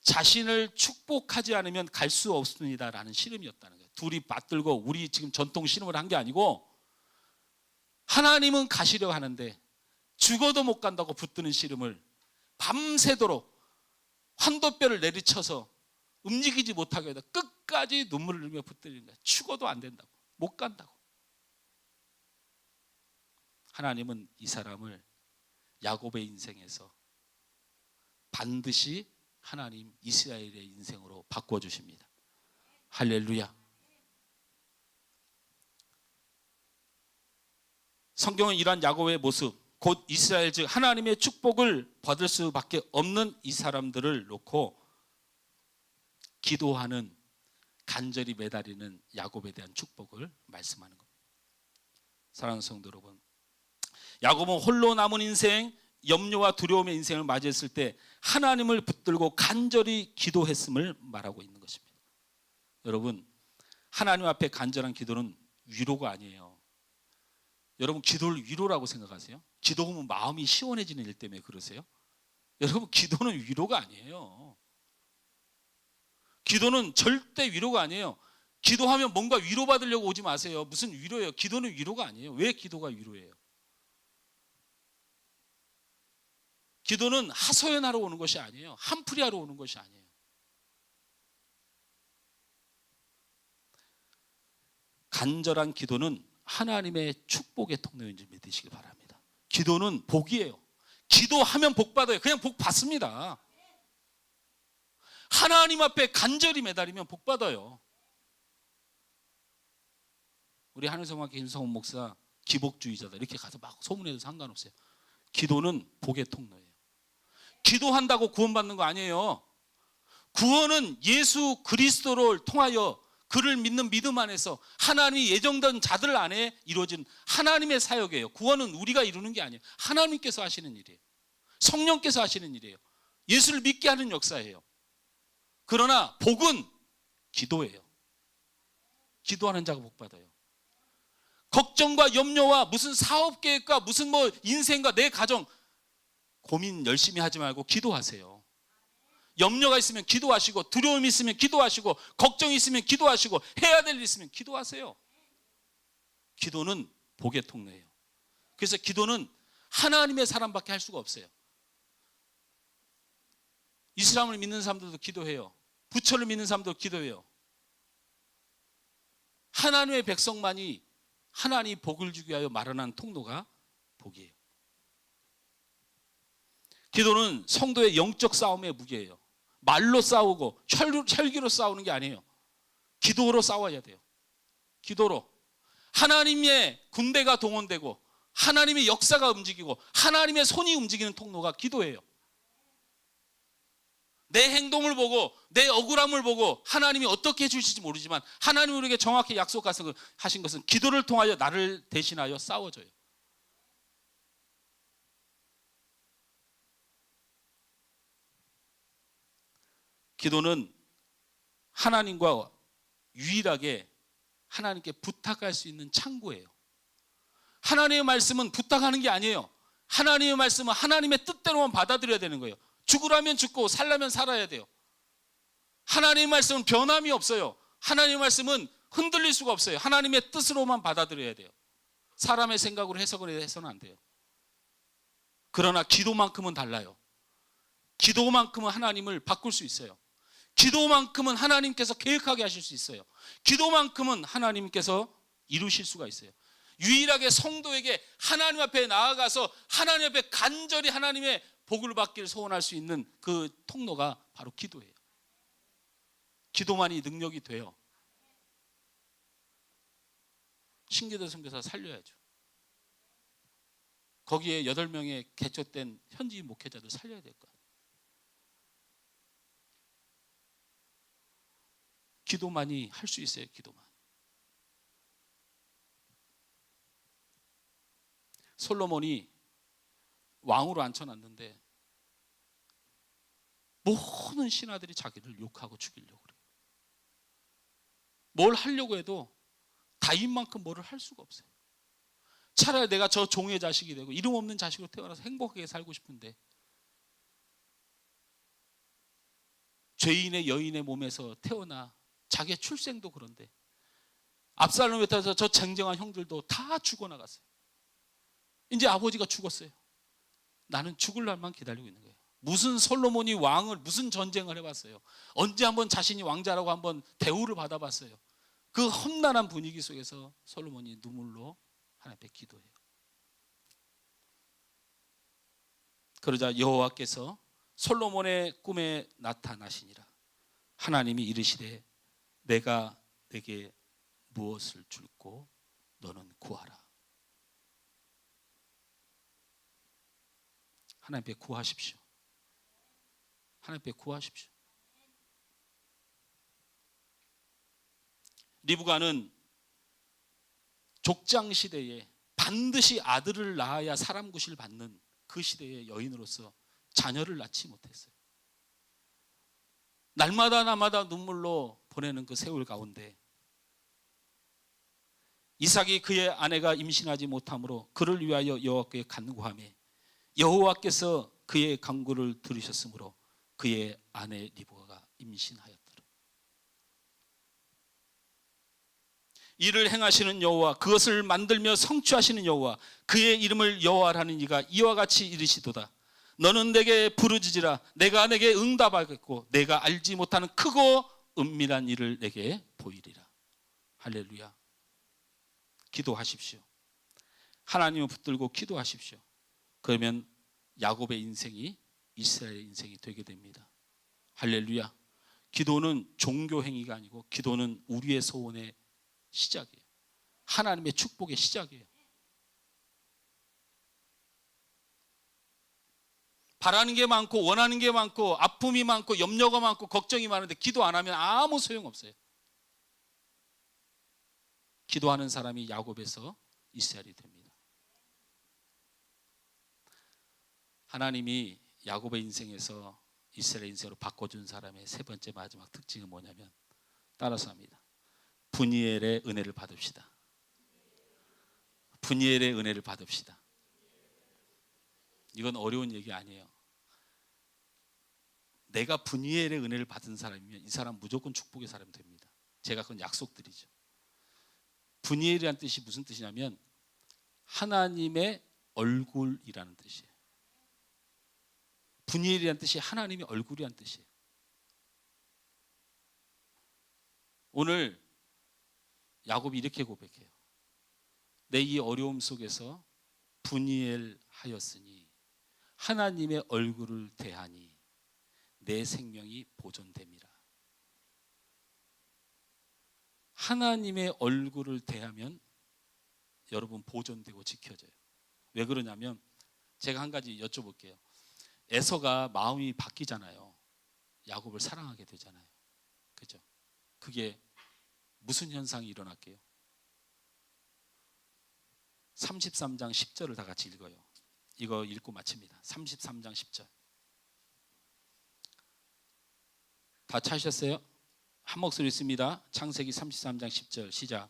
자신을 축복하지 않으면 갈 수 없습니다라는 씨름이었다는 거예요. 둘이 맞들고 우리 지금 전통 씨름을 한 게 아니고 하나님은 가시려 하는데 죽어도 못 간다고 붙드는 씨름을 밤새도록 환도뼈를 내리쳐서 움직이지 못하게 해서 끝까지 눈물을 흘리며 붙들리는 거예요. 죽어도 안 된다고, 못 간다고. 하나님은 이 사람을 야곱의 인생에서 반드시 하나님 이스라엘의 인생으로 바꿔주십니다. 할렐루야. 성경은 이러한 야곱의 모습, 곧 이스라엘 즉 하나님의 축복을 받을 수밖에 없는 이 사람들을 놓고 기도하는, 간절히 매달리는 야곱에 대한 축복을 말씀하는 겁니다. 사랑하는 성도 여러분, 야곱은 홀로 남은 인생, 염려와 두려움의 인생을 맞이했을 때 하나님을 붙들고 간절히 기도했음을 말하고 있는 것입니다. 여러분, 하나님 앞에 간절한 기도는 위로가 아니에요. 여러분, 기도를 위로라고 생각하세요? 기도하면 마음이 시원해지는 일 때문에 그러세요? 여러분, 기도는 위로가 아니에요. 기도는 절대 위로가 아니에요. 기도하면 뭔가 위로받으려고 오지 마세요. 무슨 위로예요? 기도는 위로가 아니에요. 왜 기도가 위로예요? 기도는 하소연하러 오는 것이 아니에요. 한풀이하러 오는 것이 아니에요. 간절한 기도는 하나님의 축복의 통로인 줄 믿으시기 바랍니다. 기도는 복이에요. 기도하면 복 받아요. 그냥 복 받습니다. 하나님 앞에 간절히 매달리면 복 받아요. 우리 하늘성학교 김성훈 목사 기복주의자다 이렇게 가서 막 소문해도 상관없어요. 기도는 복의 통로예요. 기도한다고 구원받는 거 아니에요. 구원은 예수 그리스도를 통하여 그를 믿는 믿음 안에서 하나님이 예정된 자들 안에 이루어진 하나님의 사역이에요. 구원은 우리가 이루는 게 아니에요. 하나님께서 하시는 일이에요. 성령께서 하시는 일이에요. 예수를 믿게 하는 역사예요. 그러나 복은 기도예요. 기도하는 자가 복 받아요. 걱정과 염려와 무슨 사업 계획과 무슨 뭐 인생과 내 가정 고민 열심히 하지 말고 기도하세요. 염려가 있으면 기도하시고, 두려움이 있으면 기도하시고, 걱정이 있으면 기도하시고, 해야 될 일 있으면 기도하세요. 기도는 복의 통로예요. 그래서 기도는 하나님의 사람밖에 할 수가 없어요. 이슬람을 믿는 사람들도 기도해요. 부처를 믿는 사람도 기도해요. 하나님의 백성만이 하나님이 복을 주기 위하여 마련한 통로가 복이에요. 기도는 성도의 영적 싸움의 무기예요. 말로 싸우고 혈기로 싸우는 게 아니에요. 기도로 싸워야 돼요. 기도로 하나님의 군대가 동원되고 하나님의 역사가 움직이고 하나님의 손이 움직이는 통로가 기도예요. 내 행동을 보고 내 억울함을 보고 하나님이 어떻게 해주실지 모르지만 하나님이 우리에게 정확히 약속하신 것은 기도를 통하여 나를 대신하여 싸워줘요. 기도는 하나님과 유일하게 하나님께 부탁할 수 있는 창구예요. 하나님의 말씀은 부탁하는 게 아니에요. 하나님의 말씀은 하나님의 뜻대로만 받아들여야 되는 거예요. 죽으라면 죽고 살라면 살아야 돼요. 하나님의 말씀은 변함이 없어요. 하나님의 말씀은 흔들릴 수가 없어요. 하나님의 뜻으로만 받아들여야 돼요. 사람의 생각으로 해석을 해서는 안 돼요. 그러나 기도만큼은 달라요. 기도만큼은 하나님을 바꿀 수 있어요. 기도만큼은 하나님께서 계획하게 하실 수 있어요. 기도만큼은 하나님께서 이루실 수가 있어요. 유일하게 성도에게 하나님 앞에 나아가서 하나님 앞에 간절히 하나님의 복을 받기를 소원할 수 있는 그 통로가 바로 기도예요. 기도만이 능력이 돼요. 신기도 선교사 살려야죠. 거기에 8명의 개척된 현지 목회자들 살려야 될 거예요. 기도만이 할 수 있어요. 기도만. 솔로몬이 왕으로 앉혀놨는데 모든 신하들이 자기를 욕하고 죽이려고 그래요. 뭘 하려고 해도 다윗만큼 뭐를 할 수가 없어요. 차라리 내가 저 종의 자식이 되고 이름 없는 자식으로 태어나서 행복하게 살고 싶은데 죄인의 여인의 몸에서 태어나 자기의 출생도 그런데 압살롬에 따라서 저 쟁쟁한 형들도 다 죽어나갔어요. 이제 아버지가 죽었어요. 나는 죽을 날만 기다리고 있는 거예요. 무슨 솔로몬이 왕을 무슨 전쟁을 해봤어요. 언제 한번 자신이 왕자라고 한번 대우를 받아봤어요. 그 험난한 분위기 속에서 솔로몬이 눈물로 하나님 앞에 기도해요. 그러자 여호와께서 솔로몬의 꿈에 나타나시니라. 하나님이 이르시되 내가 내게 무엇을 줄고 너는 구하라. 하나님 앞에 구하십시오. 하나님 앞에 구하십시오. 리브가는 족장 시대에 반드시 아들을 낳아야 사람 구실 받는 그 시대의 여인으로서 자녀를 낳지 못했어요. 날마다 눈물로 보내는 그 세월 가운데 이삭이 그의 아내가 임신하지 못함으로 그를 위하여 여호와께 간구하매 여호와께서 그의 간구를 들으셨으므로 그의 아내 리브가가 임신하였더라. 이를 행하시는 여호와, 그것을 만들며 성취하시는 여호와, 그의 이름을 여호와라는 이가 이와 같이 이르시도다. 너는 내게 부르짖으라. 내가 내게 응답하겠고 내가 알지 못하는 크고 은밀한 일을 내게 보이리라. 할렐루야. 기도하십시오. 하나님을 붙들고 기도하십시오. 그러면 야곱의 인생이 이스라엘의 인생이 되게 됩니다. 할렐루야. 기도는 종교 행위가 아니고 기도는 우리의 소원의 시작이에요. 하나님의 축복의 시작이에요. 바라는 게 많고 원하는 게 많고 아픔이 많고 염려가 많고 걱정이 많은데 기도 안 하면 아무 소용없어요. 기도하는 사람이 야곱에서 이스라엘이 됩니다. 하나님이 야곱의 인생에서 이스라엘 인생으로 바꿔준 사람의 세 번째 마지막 특징은 뭐냐면 따라서 합니다. 분이엘의 은혜를 받읍시다. 분이엘의 은혜를 받읍시다. 이건 어려운 얘기 아니에요. 내가 분이엘의 은혜를 받은 사람이면 이 사람 무조건 축복의 사람이 됩니다. 제가 그건 약속드리죠. 분이엘이라는 뜻이 무슨 뜻이냐면 하나님의 얼굴이라는 뜻이에요. 분이엘이라는 뜻이 하나님의 얼굴이라는 뜻이에요. 오늘 야곱이 이렇게 고백해요. 내 이 어려움 속에서 분이엘 하였으니 하나님의 얼굴을 대하니 내 생명이 보존됨이라. 하나님의 얼굴을 대하면 여러분 보존되고 지켜져요. 왜 그러냐면 제가 한 가지 여쭤볼게요. 에서가 마음이 바뀌잖아요. 야곱을 사랑하게 되잖아요. 그죠? 그게 무슨 현상이 일어날게요? 33장 10절을 다 같이 읽어요. 이거 읽고 마칩니다. 33장 10절. 다 찾으셨어요? 한 목소리 있습니다. 창세기 33장 10절 시작.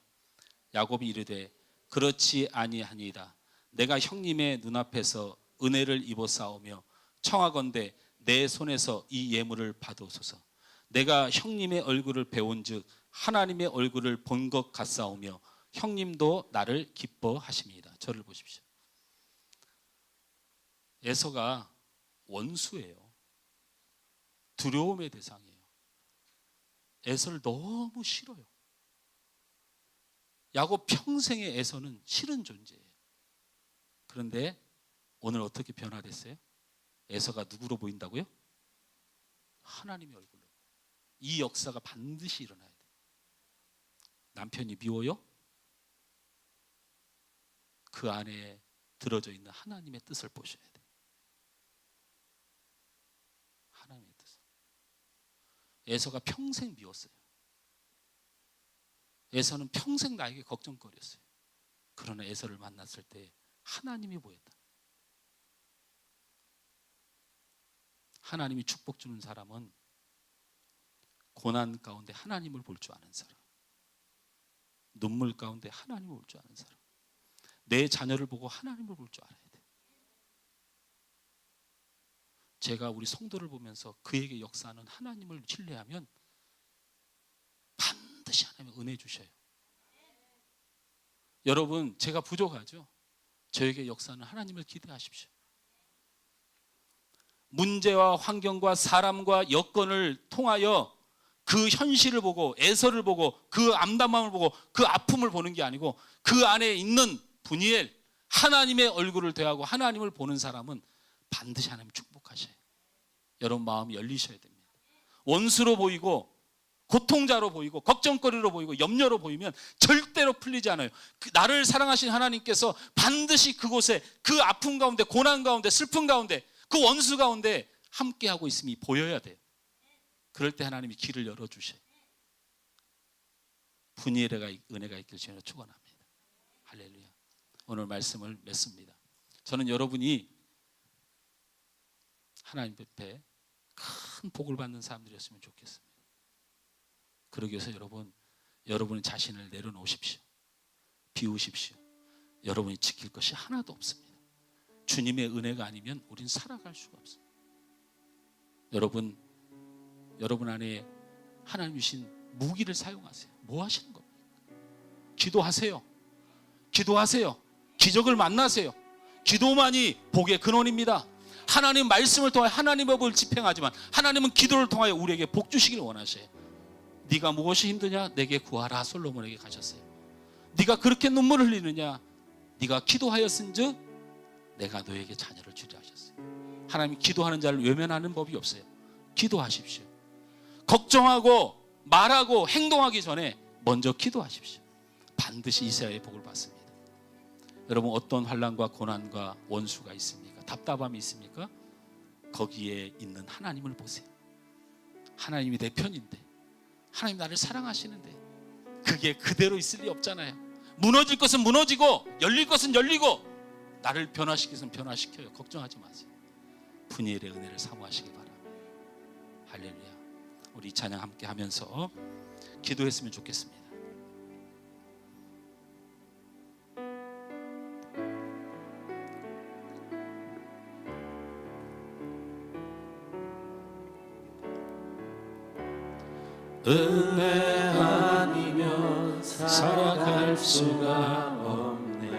야곱이 이르되 그렇지 아니하니이다. 내가 형님의 눈앞에서 은혜를 입었사오며 청하건대 내 손에서 이 예물을 받으소서. 내가 형님의 얼굴을 배운즉 하나님의 얼굴을 본 것 같사오며 형님도 나를 기뻐하십니다. 저를 보십시오. 에서가 원수예요. 두려움의 대상이에요. 에서를 너무 싫어요. 야곱 평생의 에서는 싫은 존재예요. 그런데 오늘 어떻게 변화됐어요? 에서가 누구로 보인다고요? 하나님의 얼굴로. 이 역사가 반드시 일어나야 돼요. 남편이 미워요? 그 안에 들어져 있는 하나님의 뜻을 보셔야 돼요. 하나님의 뜻을. 에서가 평생 미웠어요. 에서는 평생 나에게 걱정거리였어요. 그러나 에서를 만났을 때 하나님이 보였다. 하나님이 축복 주는 사람은 고난 가운데 하나님을 볼 줄 아는 사람, 눈물 가운데 하나님을 볼 줄 아는 사람, 내 자녀를 보고 하나님을 볼 줄 알아야 돼. 제가 우리 성도를 보면서 그에게 역사하는 하나님을 신뢰하면 반드시 하나님이 은혜 주셔요. 여러분, 제가 부족하죠? 저에게 역사하는 하나님을 기대하십시오. 문제와 환경과 사람과 여건을 통하여 그 현실을 보고 에서를 보고 그 암담함을 보고 그 아픔을 보는 게 아니고 그 안에 있는 분이엘 하나님의 얼굴을 대하고 하나님을 보는 사람은 반드시 하나님 축복하셔요. 여러분 마음이 열리셔야 됩니다. 원수로 보이고 고통자로 보이고 걱정거리로 보이고 염려로 보이면 절대로 풀리지 않아요. 나를 사랑하신 하나님께서 반드시 그곳에 그 아픔 가운데 고난 가운데 슬픔 가운데 그 원수 가운데 함께하고 있음이 보여야 돼요. 그럴 때 하나님이 길을 열어주셔요. 분이엘의 은혜가 있길 주님으로 축원합니다. 할렐루야. 오늘 말씀을 맺습니다. 저는 여러분이 하나님 앞에 큰 복을 받는 사람들이었으면 좋겠습니다. 그러기 위해서 여러분의 자신을 내려놓으십시오. 비우십시오. 여러분이 지킬 것이 하나도 없습니다. 주님의 은혜가 아니면 우린 살아갈 수가 없어요. 여러분 안에 하나님 주신 무기를 사용하세요. 뭐 하시는 겁니까? 기도하세요. 기도하세요. 기적을 만나세요. 기도만이 복의 근원입니다. 하나님 말씀을 통하여 하나님의 법을 집행하지만 하나님은 기도를 통하여 우리에게 복 주시길 원하셔요. 네가 무엇이 힘드냐? 내게 구하라. 솔로몬에게 가셨어요. 네가 그렇게 눈물을 흘리느냐? 네가 기도하였은즉 내가 너에게 자녀를 주리라 하셨어요. 하나님이 기도하는 자를 외면하는 법이 없어요. 기도하십시오. 걱정하고 말하고 행동하기 전에 먼저 기도하십시오. 반드시 이스라엘의 복을 받습니다. 여러분 어떤 환난과 고난과 원수가 있습니까? 답답함이 있습니까? 거기에 있는 하나님을 보세요. 하나님이 내 편인데, 하나님 나를 사랑하시는데 그게 그대로 있을 리 없잖아요. 무너질 것은 무너지고 열릴 것은 열리고 나를 변화시키면 변화시켜요. 걱정하지 마세요. 분이엘의 은혜를 사모하시기 바랍니다. 할렐루야. 우리 찬양 함께 하면서 기도했으면 좋겠습니다. 은혜 아니면 살아갈 수가 없네.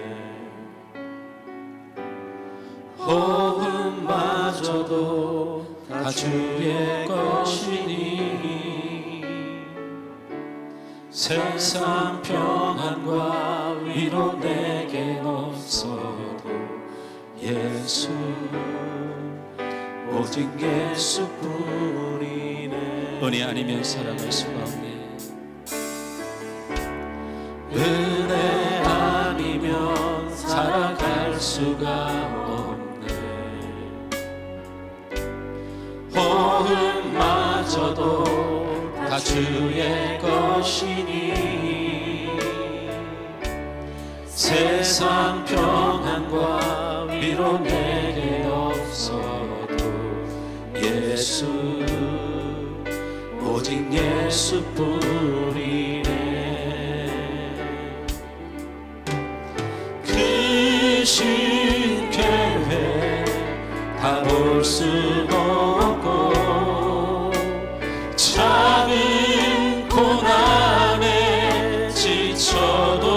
호흡마저도 다 주의 것이니 세상 평안과 위로 내겐 없어도 예수, 오직 예수뿐이네. 은혜 아니면 살아갈 수가 없네. 은혜 아니면 살아갈 수가 없네. 호흡마저도 다 주의 것이니 세상 평안과 위로 내게 없어도 예수, 오직 예수뿐이네. 크신 계획 다 볼 수 없고 작은 고난에 지쳐도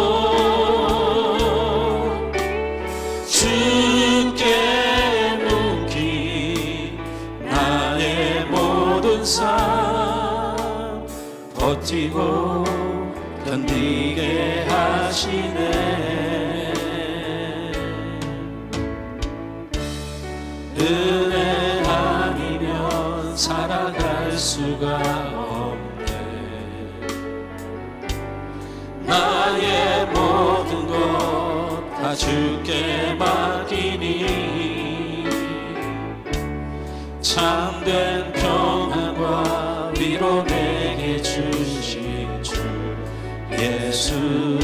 주께 묻기 나의 모든 삶 버티고 견디게 하시네. 은혜 아니면 살아갈 수가 없네. 나의 모든 것 다 주께 맡기니 참된 평안과 위로 내게 주신 주 예수,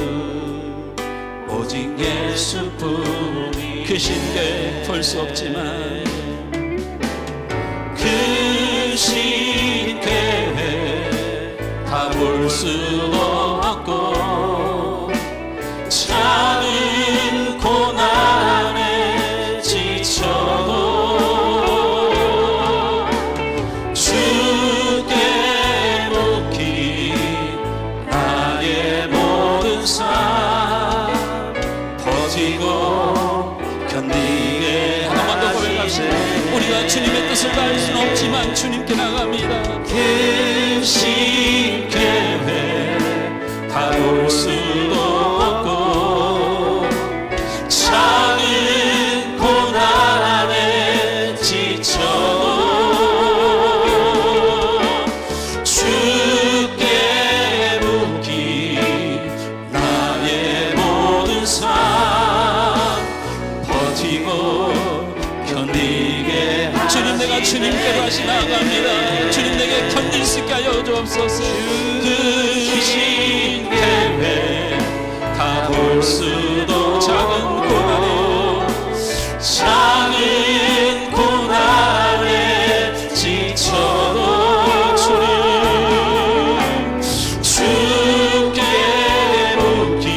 오직 예수뿐이. 크신 게 볼 수 없지만 크신 계획 다 볼 수 없고 작은 고난에 지쳐도 주께 묻기 나의 모든 삶 버티고 견디게 하나만 더 고백합시다. 우리가 주님의 뜻을 다할 수는 없지만 주님께 나갑니다. 크신 계획 다 볼 수도 없고 작은 고난에 지쳐도 주께 묻기 나의 모든 삶 버티고 견디게. 주님, 내가 주님께로 다시 나아갑니다. 주님, 내게 견딜 수 있게 하여 주옵소서. 크신 계획 다 볼 수도 작은 고난에 작은 고난에 지쳐도 주께 묻기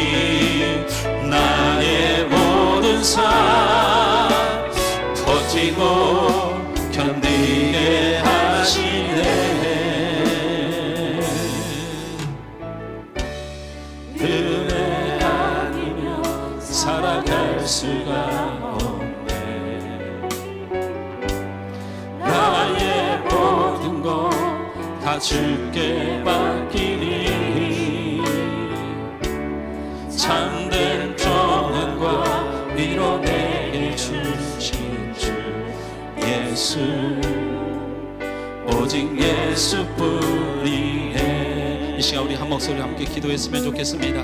나의 모든 삶 버티고 견디게 하시네. 은혜 아니면 살아갈 수가 없네. 나의 모든 것 다 주께 맡기니 참된 평안과 위로 내게 주신 주 예수, 오직 예수뿐이네. 이 시간 우리 한 목소리 함께 기도했으면 좋겠습니다.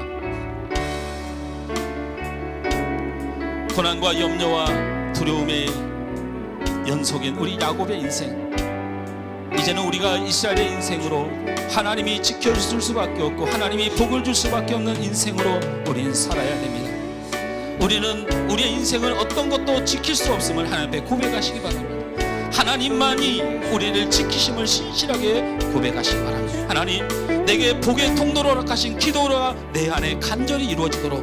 고난과 염려와 두려움에 연속인 우리 야곱의 인생, 이제는 우리가 이스라엘의 인생으로 하나님이 지켜줄 수밖에 없고 하나님이 복을 줄 수밖에 없는 인생으로 우리는 살아야 됩니다. 우리는 우리의 인생을 어떤 것도 지킬 수 없음을 하나님 앞에 고백하시기 바랍니다. 하나님만이 우리를 지키심을 신실하게 고백하시기 바랍니다. 하나님, 내게 복의 통로로 허락하신 기도가 내 안에 간절히 이루어지도록,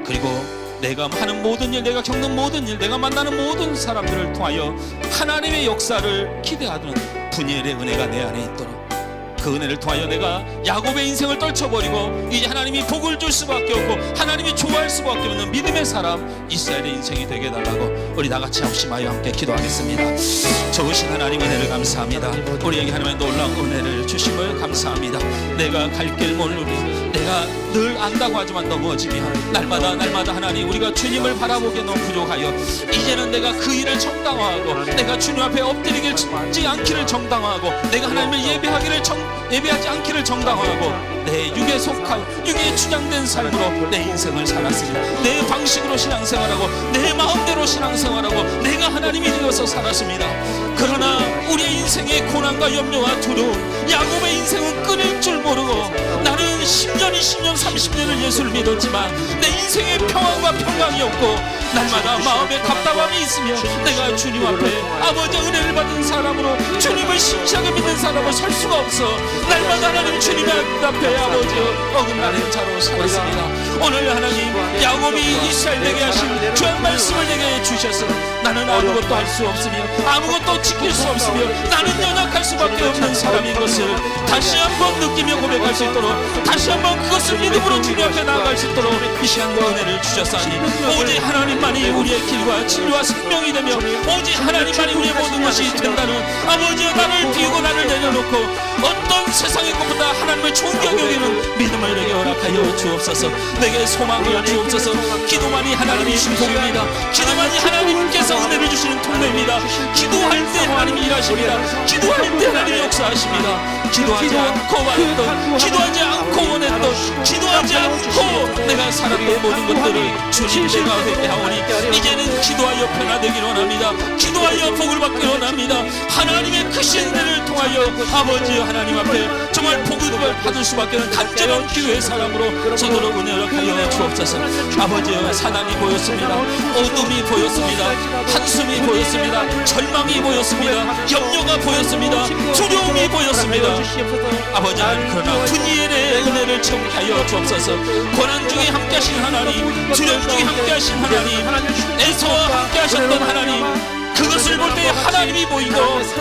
그리고 내가 하는 모든 일, 내가 겪는 모든 일, 내가 만나는 모든 사람들을 통하여 하나님의 역사를 기대하는 분이엘의 은혜가 내 안에 있도록, 그 은혜를 통하여 내가 야곱의 인생을 떨쳐버리고 이제 하나님이 복을 줄 수밖에 없고 하나님이 좋아할 수밖에 없는 믿음의 사람, 이스라엘의 인생이 되게 해달라고 우리 다같이 합심하여 함께 기도하겠습니다. 좋으신 하나님 은혜를 감사합니다. 우리에게 하나님의 놀라운 은혜를 주심을 감사합니다. 내가 갈 길 모르니, 내가 늘 안다고 하지만 넘어지며 날마다 하나님, 우리가 주님을 바라보기에 너무 부족하여 이제는 내가 그 일을 정당화하고, 내가 주님 앞에 엎드리지 않기를 정당화하고, 내가 하나님을 예배하지 않기를 정당화하고, 내 육에 속한, 육에 주장된 삶으로 내 인생을 살았습니다. 내 방식으로 신앙생활하고 내 마음대로 신앙생활하고 내가 하나님이 되어서 살았습니다. 그러나 우리의 인생의 고난과 염려와 두려움, 야곱의 인생은 끊일 줄 모르고, 나는 10년, 20년, 30년을 예수를 믿었지만 내 인생에 평안과 평강이 없고 날마다 마음에 답답함이 있으며, 내가 주님 앞에 아버지 은혜를 받은 사람으로, 주님을 신실하게 믿는 사람으로 설 수가 없어 날마다 하나님 주님 앞에 아버지 어긋나는 자로 살았습니다. 오늘 하나님, 야곱이 이스라엘에게 하신 주의 말씀을 내게 주셔서 나는 아무것도 할 수 없으며 아무것도 지킬 수 없으며 나는 연약할 수밖에 없는 사람인 것을 다시 한번 느끼며 고백할 수 있도록, 다시 한번 그것을 믿음으로 주님 앞에 나아갈 수 있도록 이 시간과 은혜를 주셨사니, 오직 하나님만이 우리의 길과 진리와 생명이 되며 오직 하나님만이 우리의 모든 것이 된다는, 아버지여 나를 비우고 나를 내려놓고 어떤 세상의 것보다 하나님을 존경하게 여기는 믿음을 내게 허락하여 주옵소서. 내게 소망을 주옵소서. 기도만이 하나님이 주신 복입니다. 기도만이 하나님께서 은혜를 주시는 통로입니다. 기도할 때 하나님이 일하십니다. 기도할 때 하나님이 역사하십니다. 기도하지 않고 왔던, 기도하지 않고 원했던, 기도하지 않고 내가 살았던 모든 것들을 주님 내가 회개하오니 이제는 기도하여 변화되기를 원합니다. 기도하여 복을 받기를 원합니다. 하나님의 크신 은혜를 통하여 아버지 하나님 앞에 정말 복을 받을 수밖에 없는 간절한 기회의 사람으로 저들을 은혜하여 주옵소서. 아버지여, 사단이 보였습니다. 어둠이 보였습니다. 한숨이 보였습니다. 절망이 보였습니다. 염려가 보였습니다. 두려움이 보였습니다. 아버지 하나님, 그러나 분이엘의 은혜를 체험하여 주옵소서. 고난 중에 함께 하신 하나님, 두려움 중에 함께 하신 하나님, 애서와 함께 하셨던 하나님, 그것을 볼 때 하나님이 보이고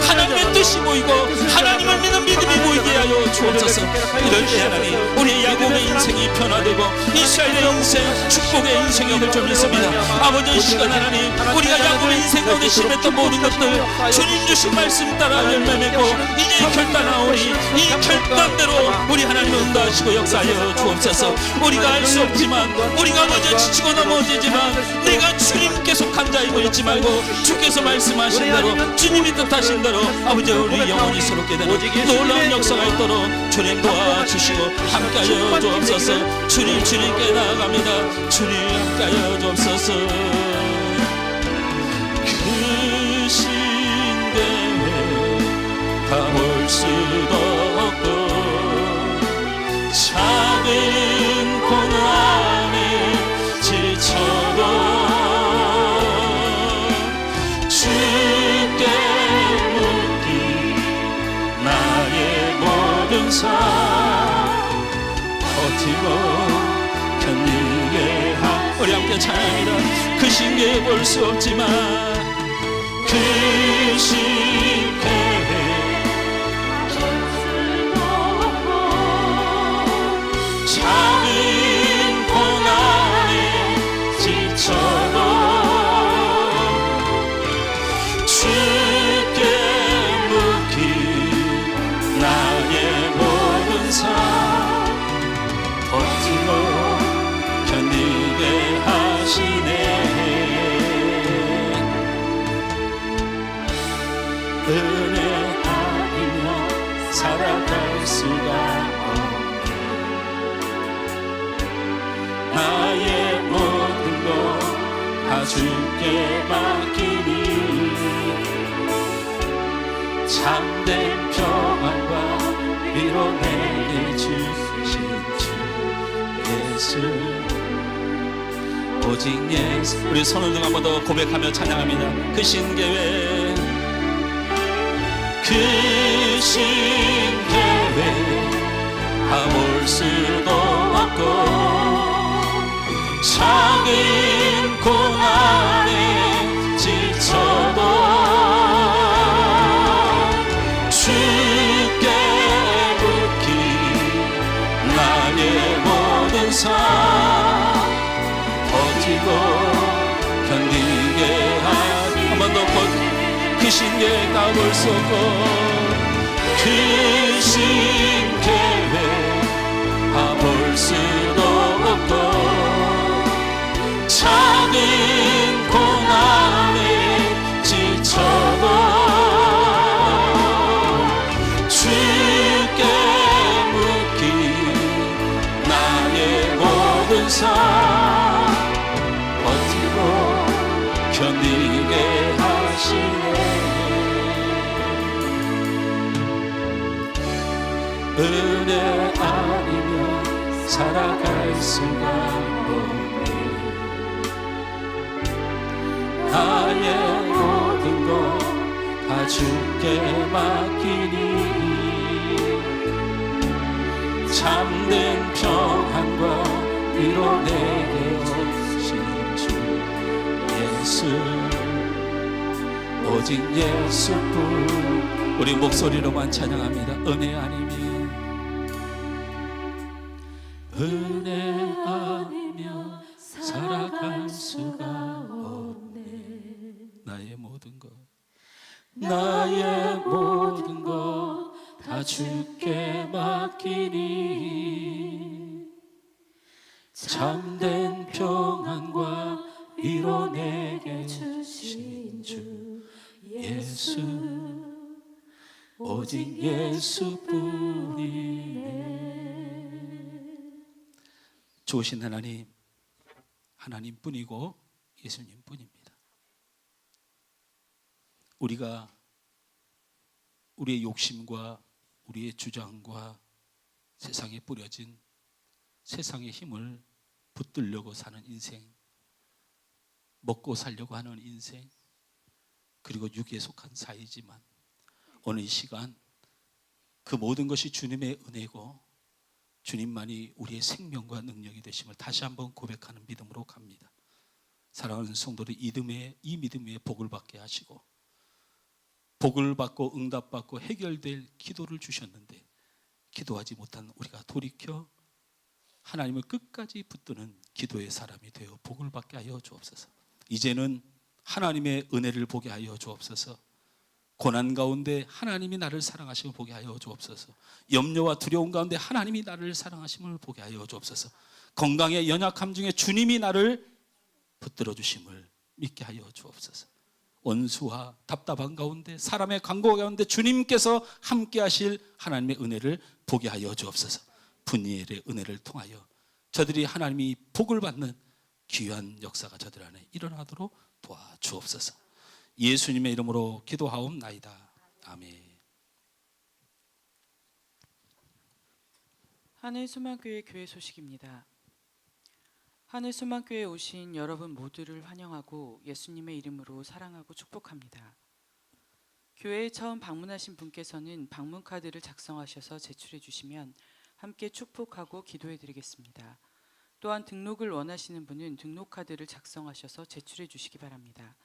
하나님의 뜻이 보이고 하나님을 믿는 믿음이 보이게 하여 주옵소서. 이럴 때 하나님, 우리의 야곱의 인생이 변화되고 이스라엘의 인생, 축복의 인생이 될 줄 믿습니다. 아버지, 이 시간 하나님, 우리가 야곱의 인생 가운데 심했던 모든 것들 주님 주신 말씀 따라 열매 맺고 이제 결단하오니 이 결단대로 우리 하나님 응답하시고 역사하여 주옵소서. 우리가 알 수 없지만, 우리가 먼저 지치고 넘어지지만 내가 주님께 속한 자이고 잊지 말고 주께서 말씀하신 대로, 주님이 뜻하신 대로 아버지 우리 영혼이 새롭게 되는 놀라운 역사가 있도록 주님 도와주시고 함께하여 주옵소서. 주님께 나아갑니다. 주님 함께하여 주옵소서. 그 신대에 가볼 수도 없고 작은 고난에 지쳐도 주께 묻기 나의 모든 삶 버티고 견디게 우리 함께 찬양합니다. 그 신께 볼 수 없지만 그 신께 작은 고난에 지쳐도 주께 묻기 나의 모든 삶 버티고 견디게 하시네. 은혜 아니면 살아갈 수가 없네. 나의 모든 것 다 주께 맡기니 참된 평안과 위로 내게 주신 주 예수 오직 예수. 우리 손을 들고 한 번 더 고백하며 찬양합니다. 그 신계획 그 신계획 가볼 수도 없고 작은 고난에 지쳐도 주께 묻기 나의 모든 삶 버티고 견디게 하니 한 번 더 그 신계획 가볼 수 없고 그 신계획 가볼 수도 없고 작은 고난에 지쳐도 주께 묻기 나의 모든 삶 버티고 견디게 하시네. 은혜 아니면 살아갈 수가 없네. 나의 모든 것 다 주께 맡기니 참된 평안과 위로 내게 주신 주 예수 오직 예수뿐. 우리 목소리로만 찬양합니다. 은혜 아니면 은혜 아니면 살아갈 수가 없네. 나의 모든 것 나의 모든 것 다 주께 맡기니 참된 평안과 위로 내게 주신 주 예수 오직 예수뿐이네. 좋으신 하나님, 하나님뿐이고 예수님뿐입니다. 우리가 우리의 욕심과 우리의 주장과 세상에 뿌려진 세상의 힘을 붙들려고 사는 인생, 먹고 살려고 하는 인생, 그리고 육에 속한 사이지만 어느 이 시간 그 모든 것이 주님의 은혜고 주님만이 우리의 생명과 능력이 되심을 다시 한번 고백하는 믿음으로 갑니다. 사랑하는 성도들, 이 믿음의 복을 받게 하시고 복을 받고 응답받고 해결될 기도를 주셨는데 기도하지 못한 우리가 돌이켜 하나님을 끝까지 붙드는 기도의 사람이 되어 복을 받게 하여 주옵소서. 이제는 하나님의 은혜를 보게 하여 주옵소서. 고난 가운데 하나님이 나를 사랑하심을 보게 하여 주옵소서. 염려와 두려움 가운데 하나님이 나를 사랑하심을 보게 하여 주옵소서. 건강의 연약함 중에 주님이 나를 붙들어 주심을 믿게 하여 주옵소서. 원수와 답답한 가운데 사람의 간구 가운데 주님께서 함께 하실 하나님의 은혜를 보게 하여 주옵소서. 분이엘의 은혜를 통하여 저들이 하나님이 복을 받는 귀한 역사가 저들 안에 일어나도록 도와주옵소서. 예수님의 이름으로 기도하옵나이다. 아멘. 하늘소망교회 교회 소식입니다. 하늘소망교회에 오신 여러분 모두를 환영하고 예수님의 이름으로 사랑하고 축복합니다. 교회에 처음 방문하신 분께서는 방문카드를 작성하셔서 제출해 주시면 함께 축복하고 기도해 드리겠습니다. 또한 등록을 원하시는 분은 등록카드를 작성하셔서 제출해 주시기 바랍니다.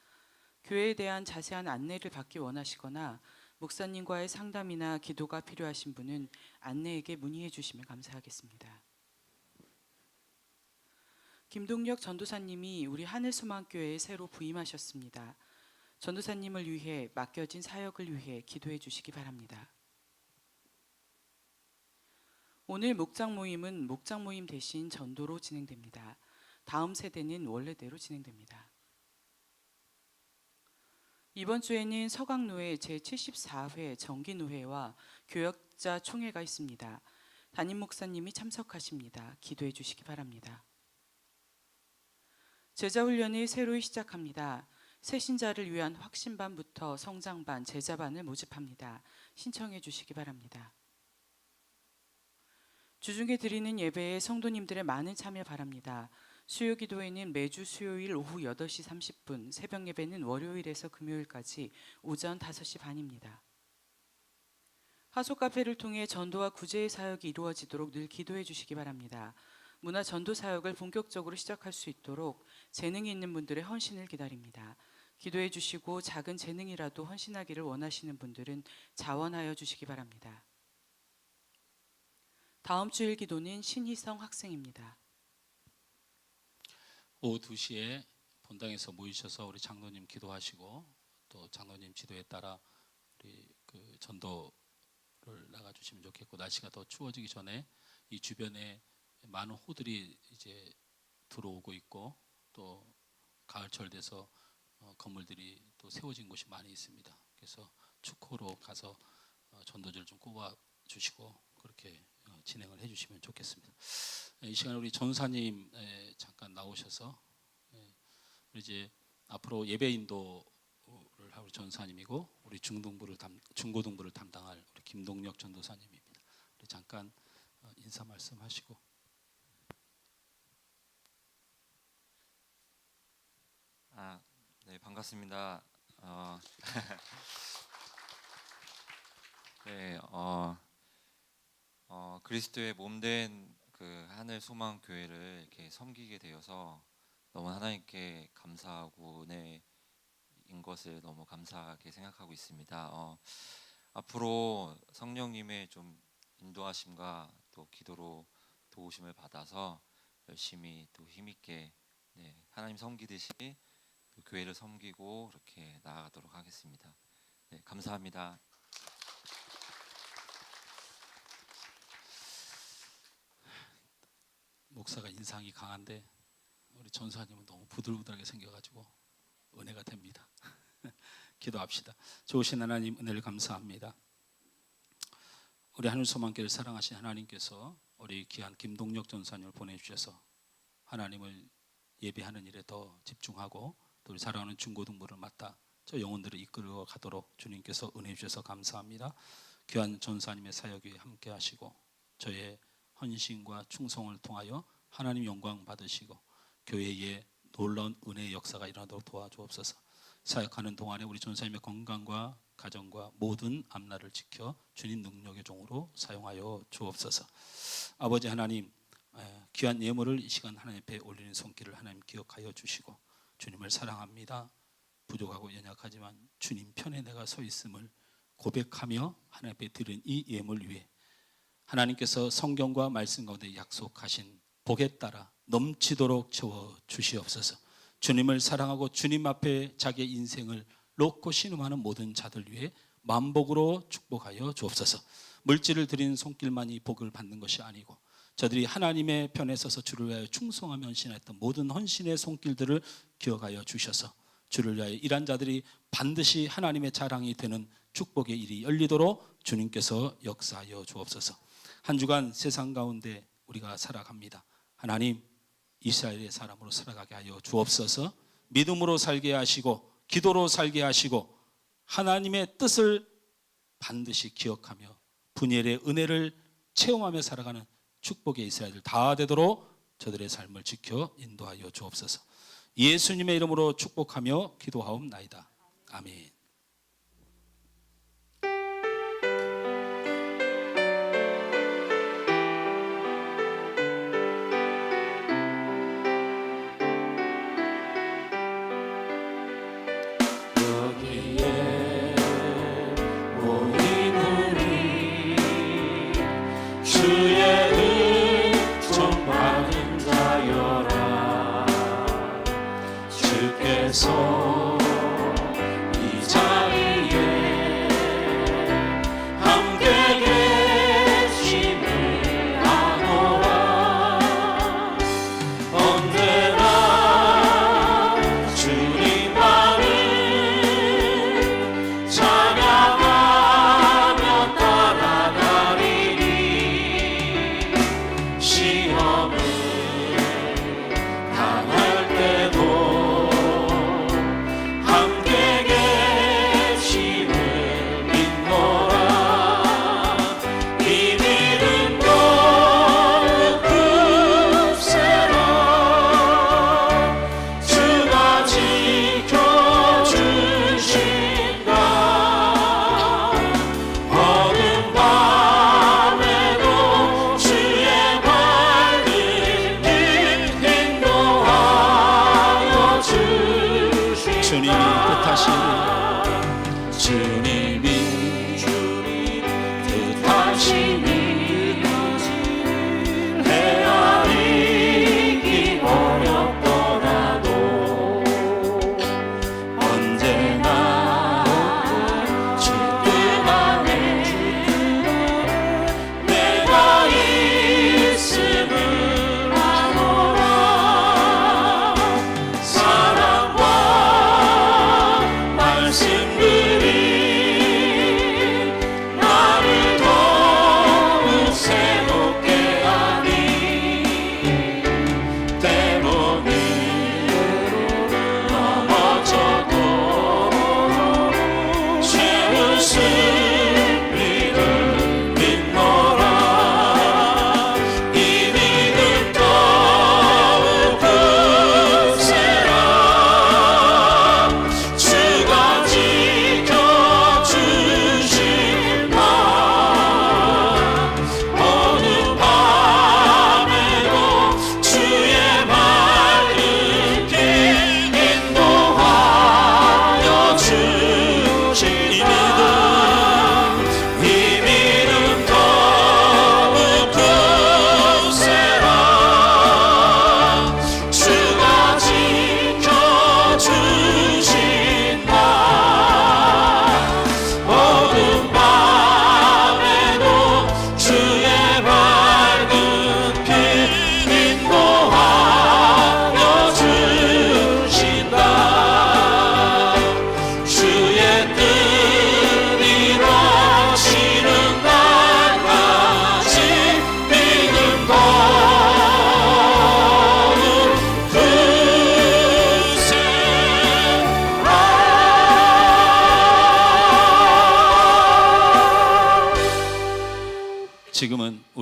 교회에 대한 자세한 안내를 받기 원하시거나 목사님과의 상담이나 기도가 필요하신 분은 안내에게 문의해 주시면 감사하겠습니다. 김동력 전도사님이 우리 하늘소망교회에 새로 부임하셨습니다. 전도사님을 위해 맡겨진 사역을 위해 기도해 주시기 바랍니다. 오늘 목장 모임은 목장 모임 대신 전도로 진행됩니다. 다음 세대는 원래대로 진행됩니다. 이번 주에는 서강노회 제74회 정기노회와 교역자 총회가 있습니다. 담임 목사님이 참석하십니다. 기도해 주시기 바랍니다. 제자훈련을 새로 시작합니다. 새신자를 위한 확신반부터 성장반, 제자반을 모집합니다. 신청해 주시기 바랍니다. 주중에 드리는 예배에 성도님들의 많은 참여 바랍니다. 수요기도회는 매주 수요일 오후 8시 30분, 새벽 예배는 월요일에서 금요일까지 오전 5시 반입니다. 하소카페를 통해 전도와 구제의 사역이 이루어지도록 늘 기도해 주시기 바랍니다. 문화 전도 사역을 본격적으로 시작할 수 있도록 재능이 있는 분들의 헌신을 기다립니다. 기도해 주시고 작은 재능이라도 헌신하기를 원하시는 분들은 자원하여 주시기 바랍니다. 다음 주일 기도는 신희성 학생입니다. 오후 2시에 본당에서 모이셔서 우리 장로님 기도하시고 또 장로님 지도에 따라 우리 그 전도를 나가주시면 좋겠고, 날씨가 더 추워지기 전에 이 주변에 많은 호들이 이제 들어오고 있고 또 가을철 돼서 건물들이 또 세워진 곳이 많이 있습니다. 그래서 축호로 가서 전도지를 좀 꼽아 주시고 그렇게 진행을 해주시면 좋겠습니다. 이 시간에 우리 전사님 잠깐 나오셔서 우리 이제 앞으로 예배 인도를 할 우리 전사님이고 우리 중고등부를 담당할 우리 김동력 전도사님입니다. 우리 잠깐 인사 말씀하시고. 네, 반갑습니다. 네, 그리스도의 몸된 그 하늘 소망 교회를 이렇게 섬기게 되어서 너무 하나님께 감사하고 은혜인 것을 너무 감사하게 생각하고 있습니다. 앞으로 성령님의 좀 인도하심과 또 기도로 도우심을 받아서 열심히 또 힘있게 하나님 섬기듯이 또 교회를 섬기고 이렇게 나아가도록 하겠습니다. 네, 감사합니다. 목사가 인상이 강한데 우리 전사님은 너무 부들부들하게 생겨가지고 은혜가 됩니다. 기도합시다. 좋으신 하나님, 은혜를 감사합니다. 우리 하늘소망교회를 사랑하신 하나님께서 우리 귀한 김동력 전사님을 보내주셔서 하나님을 예배하는 일에 더 집중하고 또 우리 사랑하는 중고등부를 맡아 저 영혼들을 이끌어 가도록 주님께서 은혜 주셔서 감사합니다. 귀한 전사님의 사역에 함께 하시고 저의 헌신과 충성을 통하여 하나님 영광 받으시고 교회에 놀라운 은혜의 역사가 일어나도록 도와주옵소서. 사역하는 동안에 우리 전사님의 건강과 가정과 모든 앞날을 지켜 주님 능력의 종으로 사용하여 주옵소서. 아버지 하나님, 귀한 예물을 이 시간 하나님 앞에 올리는 손길을 하나님 기억하여 주시고 주님을 사랑합니다. 부족하고 연약하지만 주님 편에 내가 서 있음을 고백하며 하나님 앞에 드린 이 예물 위에 하나님께서 성경과 말씀 가운데 약속하신 복에 따라 넘치도록 채워 주시옵소서. 주님을 사랑하고 주님 앞에 자기의 인생을 놓고 신음하는 모든 자들 위해 만복으로 축복하여 주옵소서. 물질을 드린 손길만이 복을 받는 것이 아니고 저들이 하나님의 편에 서서 주를 위하여 충성하며 헌신했던 모든 헌신의 손길들을 기억하여 주셔서 주를 위하여 일한 자들이 반드시 하나님의 자랑이 되는 축복의 일이 열리도록 주님께서 역사하여 주옵소서. 한 주간 세상 가운데 우리가 살아갑니다. 하나님, 이스라엘의 사람으로 살아가게 하여 주옵소서. 믿음으로 살게 하시고 기도로 살게 하시고 하나님의 뜻을 반드시 기억하며 분열의 은혜를 체험하며 살아가는 축복의 이스라엘들 다 되도록 저들의 삶을 지켜 인도하여 주옵소서. 예수님의 이름으로 축복하며 기도하옵나이다. 아멘. 이제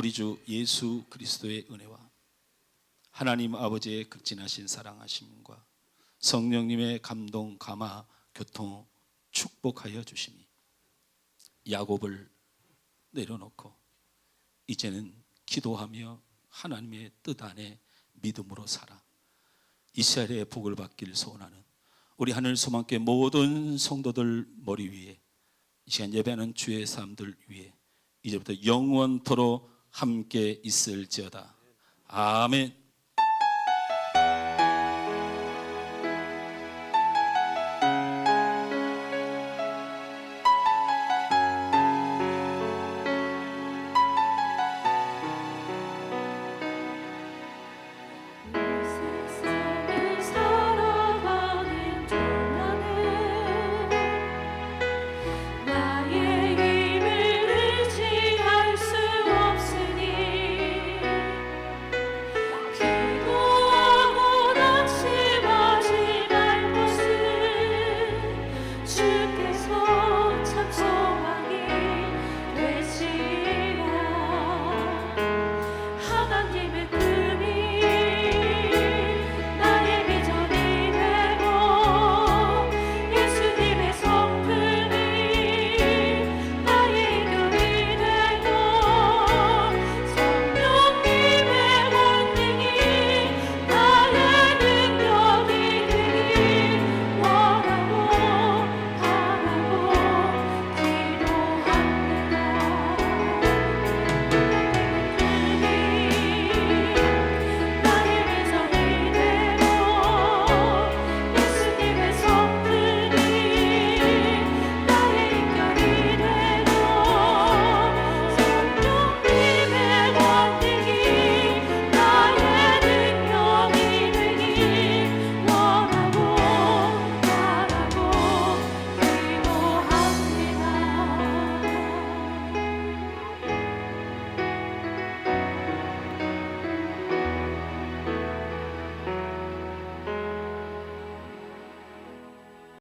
우리 주 예수 그리스도의 은혜와 하나님 아버지의 극진하신 사랑하심과 성령님의 감동, 감화, 교통, 축복하여 주심이 야곱을 내려놓고 이제는 기도하며 하나님의 뜻 안에 믿음으로 살아 이스라엘의 복을 받기를 소원하는 우리 하늘 소망교회 모든 성도들 머리 위에 이 시간 예배하는 주의 사람들 위에 이제부터 영원토록 함께 있을지어다. 아멘.